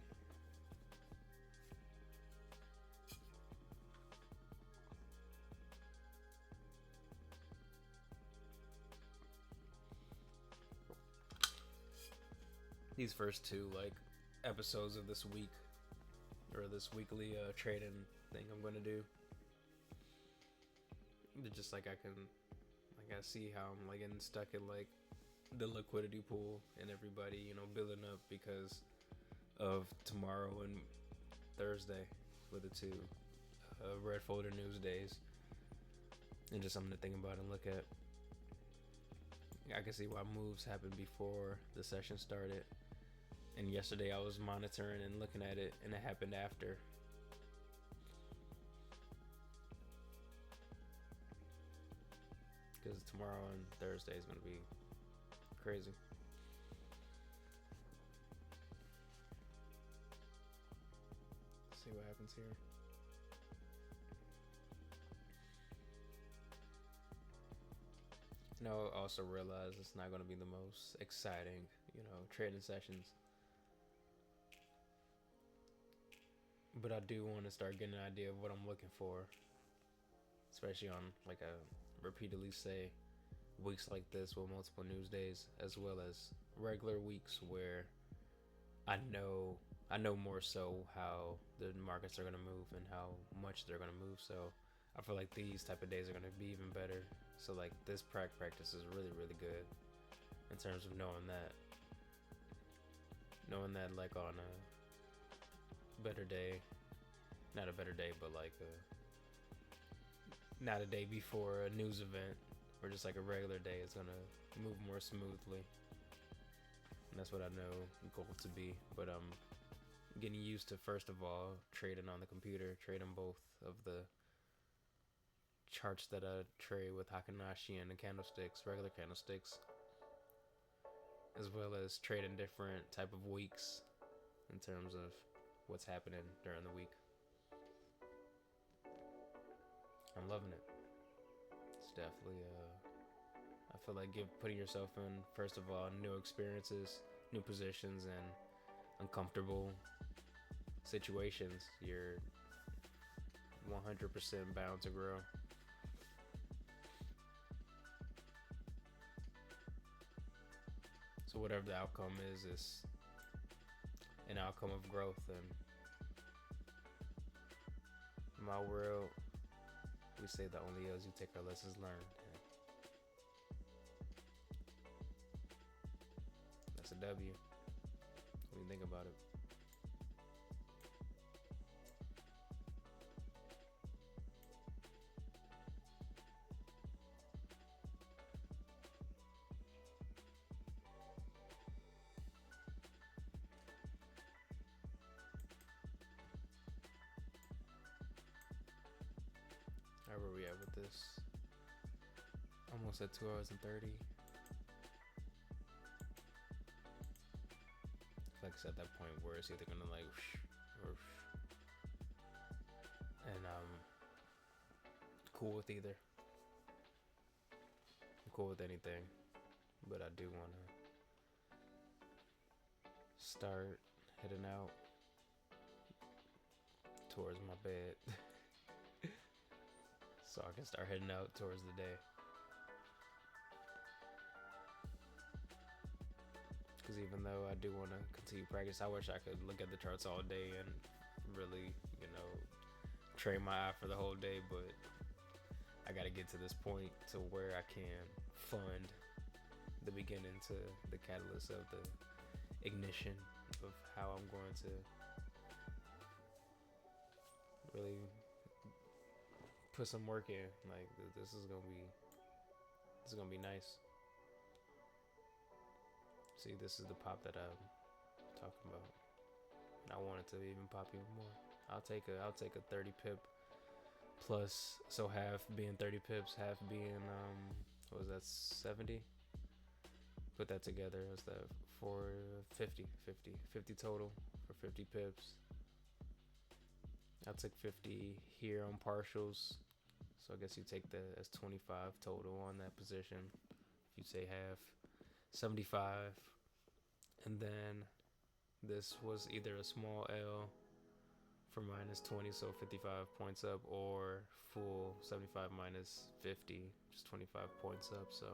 These first two episodes of this week, or this weekly trading thing I'm gonna do, they're just I gotta see how I'm getting stuck in the liquidity pool and everybody building up because of tomorrow and Thursday for the two red folder news days, and just something to think about and look at. I can see why moves happened before the session started, and yesterday I was monitoring and looking at it, and it happened after. Because tomorrow and Thursday is going to be crazy. Let's see what happens here. Now I also realize it's not going to be the most exciting, trading sessions. But I do want to start getting an idea of what I'm looking for, especially on a repeatedly say weeks like this with multiple news days, as well as regular weeks where I know more so how the markets are going to move and how much they're going to move. So I feel like these type of days are going to be even better. So this practice is really, really good in terms of knowing that on a better day, not a better day, but not a day before a news event, or just a regular day, is gonna move more smoothly. And that's what I know goal to be. But I'm getting used to, first of all, trading on the computer, trading both of the charts that I trade with Heikin-Ashi and the candlesticks, regular candlesticks, as well as trading different type of weeks in terms of what's happening during the week. I'm loving it. It's definitely I feel like putting yourself in, first of all, new experiences, new positions, and uncomfortable situations. You're 100% bound to grow. So whatever the outcome is an outcome of growth. And in my world, we say that only as you take our lessons learned. And that's a W. What do you think about it? How were we at with this? Almost at 2 hours and 30. It's at that point where it's either gonna whoosh, or and cool with either. I'm cool with anything, but I do want to start heading out towards my bed so I can start heading out towards the day. Because even though I do want to continue practice, I wish I could look at the charts all day and really, train my eye for the whole day. But I got to get to this point to where I can fund the beginning to the catalyst of the ignition of how I'm going to really put some work in. Like this is gonna be nice. See, this is the pop that I'm talking about, and I want it to even pop even more. I'll take a 30 pip plus, so half being 30 pips, half being what was that, 70? Put that together, is that for 50 total for 50 pips. I'll take 50 here on partials, so I guess you take that as 25 total on that position. If you say half, 75. And then this was either a small L for minus 20, so 55 points up, or full 75 minus 50, just 25 points up. So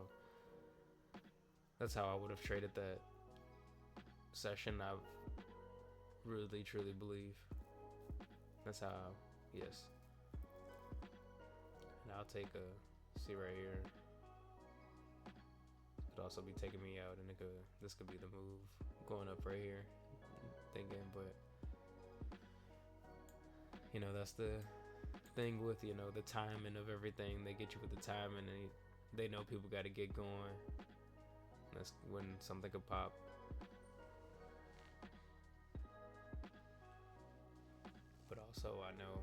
that's how I would have traded that session. I really truly believe that's how. Yes. And I'll take see right here, could also be taking me out, and this could be the move going up right here, thinking. But that's the thing with the timing of everything. They get you with the timing, and they know people got to get going. That's when something could pop. But also I know,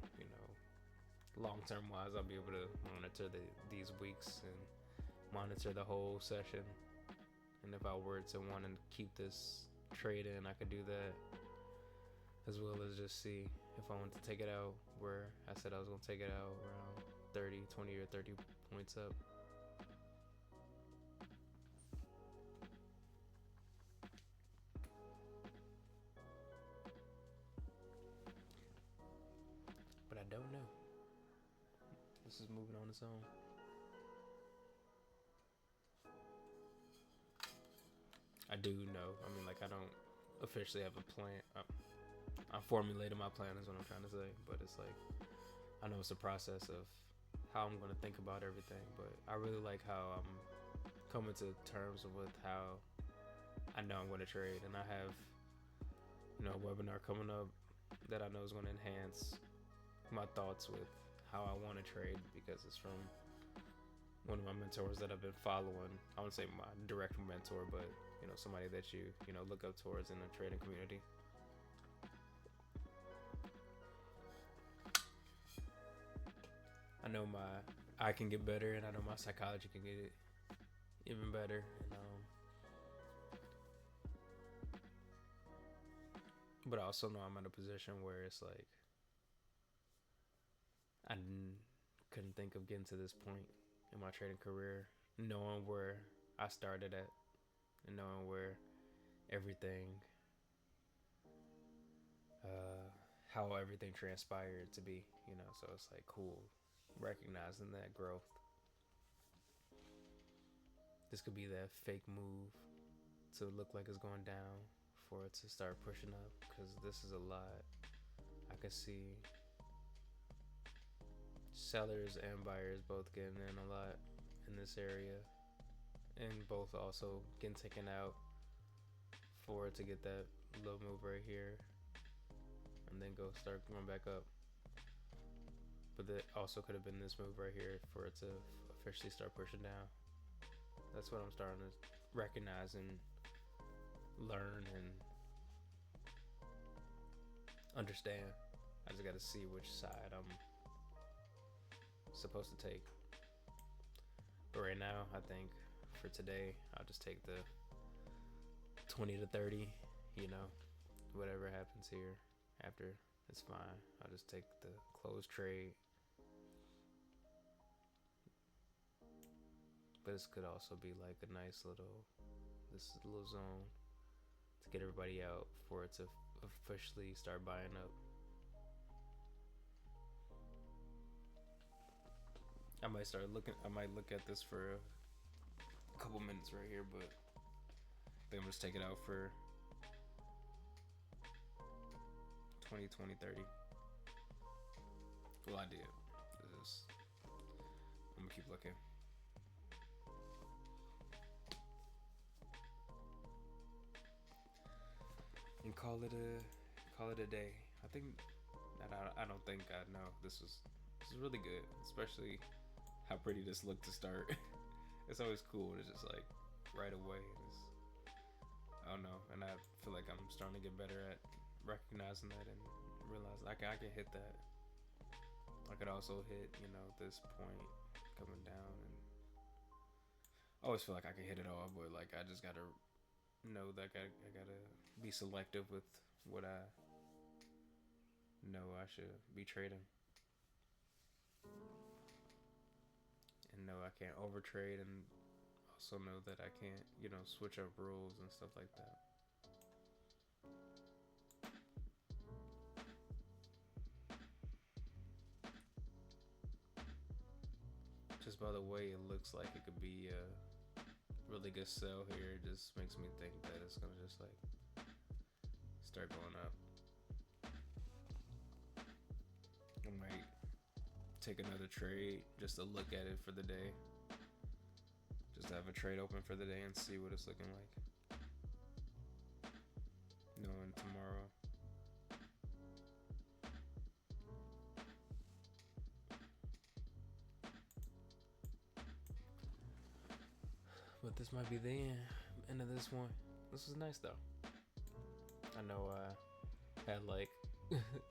long-term wise, I'll be able to monitor these weeks and monitor the whole session. And if I were to want to keep this trade in, I could do that, as well as just see if I want to take it out where I said I was going to take it out around 20 or 30 points up. But I don't know. This is moving on its own. I do know. I mean, like, I don't officially have a plan. I formulated my plan, is what I'm trying to say. But it's like, I know it's a process of how I'm going to think about everything. But I really like how I'm coming to terms with how I know I'm going to trade. And I have, a webinar coming up that I know is going to enhance my thoughts with how I want to trade, because it's from one of my mentors that I've been following. I wouldn't say my direct mentor, but somebody that you look up towards in the trading community. I know I can get better, and I know my psychology can get it even better. But I also know I'm in a position where it's like I couldn't think of getting to this point in my trading career, knowing where I started at and knowing where everything, how everything transpired to be, so it's like cool recognizing that growth. This could be that fake move to look like it's going down for it to start pushing up, because this is a lot. I could see sellers and buyers both getting in a lot in this area, and both also getting taken out for it to get that low move right here and then start going back up. But that also could have been this move right here for it to officially start pushing down. That's what I'm starting to recognize and learn and understand. I just got to see which side I'm supposed to take. But right now, I think for today, I'll just take the 20 to 30, whatever happens here after, it's fine. I'll just take the close trade. But this could also be like a nice little zone to get everybody out for it to officially start buying up. I might look at this for a couple minutes right here, but think I'm just take it out for 20, 20, 30. Cool idea. I'm gonna keep looking. And call it a day. I think I don't think I know. This is really good, especially how pretty this looked to start. It's always cool. It's just like right away. I don't know, and I feel like I'm starting to get better at recognizing that and realize I can hit that. I could also hit, this point coming down, and I always feel like I can hit it all, but like I just gotta know that I gotta be selective with what I know I should be trading, and know I can't overtrade, and also know that I can't, switch up rules and stuff like that. Just by the way it looks like it could be a really good sell here, it just makes me think that it's gonna just like start going up. I might take another trade just to look at it for the day. Just have a trade open for the day and see what it's looking like. Knowing tomorrow. But this might be the end of this one. This was nice though. I know I had like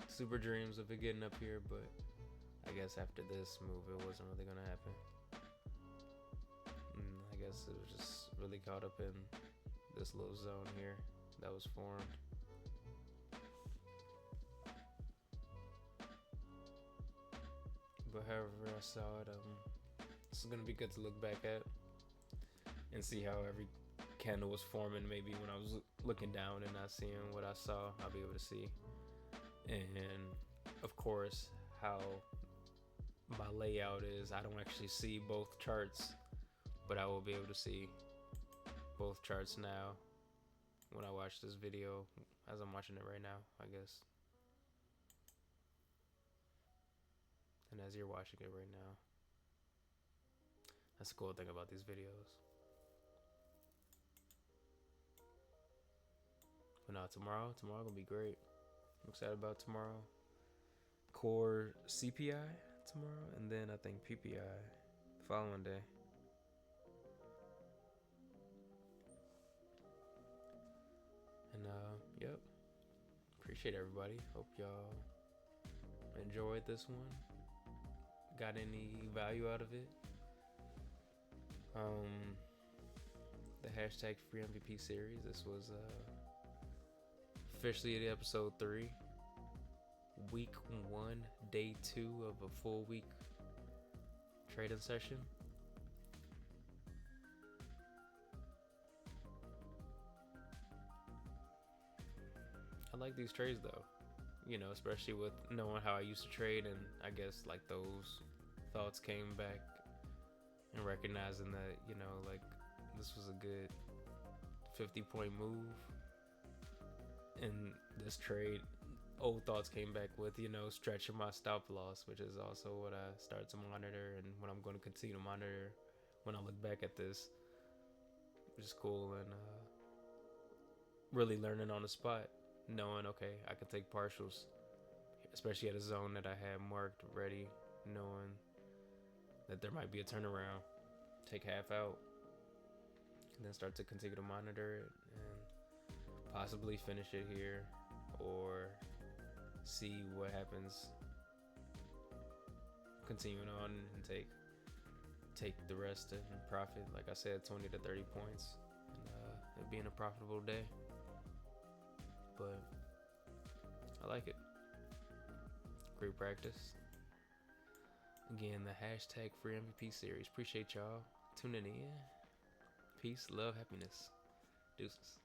super dreams of it getting up here, but I guess after this move it wasn't really gonna happen. I guess it was just really caught up in this little zone here that was formed. But however I saw it, this is gonna be good to look back at and see how every candle was forming. Maybe when I was looking down and not seeing what I saw, I'll be able to see. And of course, how my layout is, I don't actually see both charts, but I will be able to see both charts now when I watch this video, as I'm watching it right now, I guess. And as you're watching it right now. That's the cool thing about these videos. But now tomorrow gonna be great. I'm excited about tomorrow. Core CPI tomorrow, and then I think PPI the following day. And yep. Appreciate everybody. Hope y'all enjoyed this one. Got any value out of it? The hashtag free MVP series. This was officially the episode 3, week 1, day 2 of a full week trading session. I like these trades though, especially with knowing how I used to trade, and I guess like those thoughts came back and recognizing that, like this was a good 50-point move. And this trade, old thoughts came back with, stretching my stop loss, which is also what I started to monitor and what I'm going to continue to monitor when I look back at this, which is cool. And really learning on the spot, knowing, okay, I can take partials, especially at a zone that I had marked ready, knowing that there might be a turnaround, take half out, and then start to continue to monitor it and possibly finish it here, or see what happens continuing on and take the rest and profit. Like I said, 20 to 30 points, and it being a profitable day. But I like it. Great practice. Again, the hashtag free MVP series. Appreciate y'all tuning in. Peace, love, happiness. Deuces.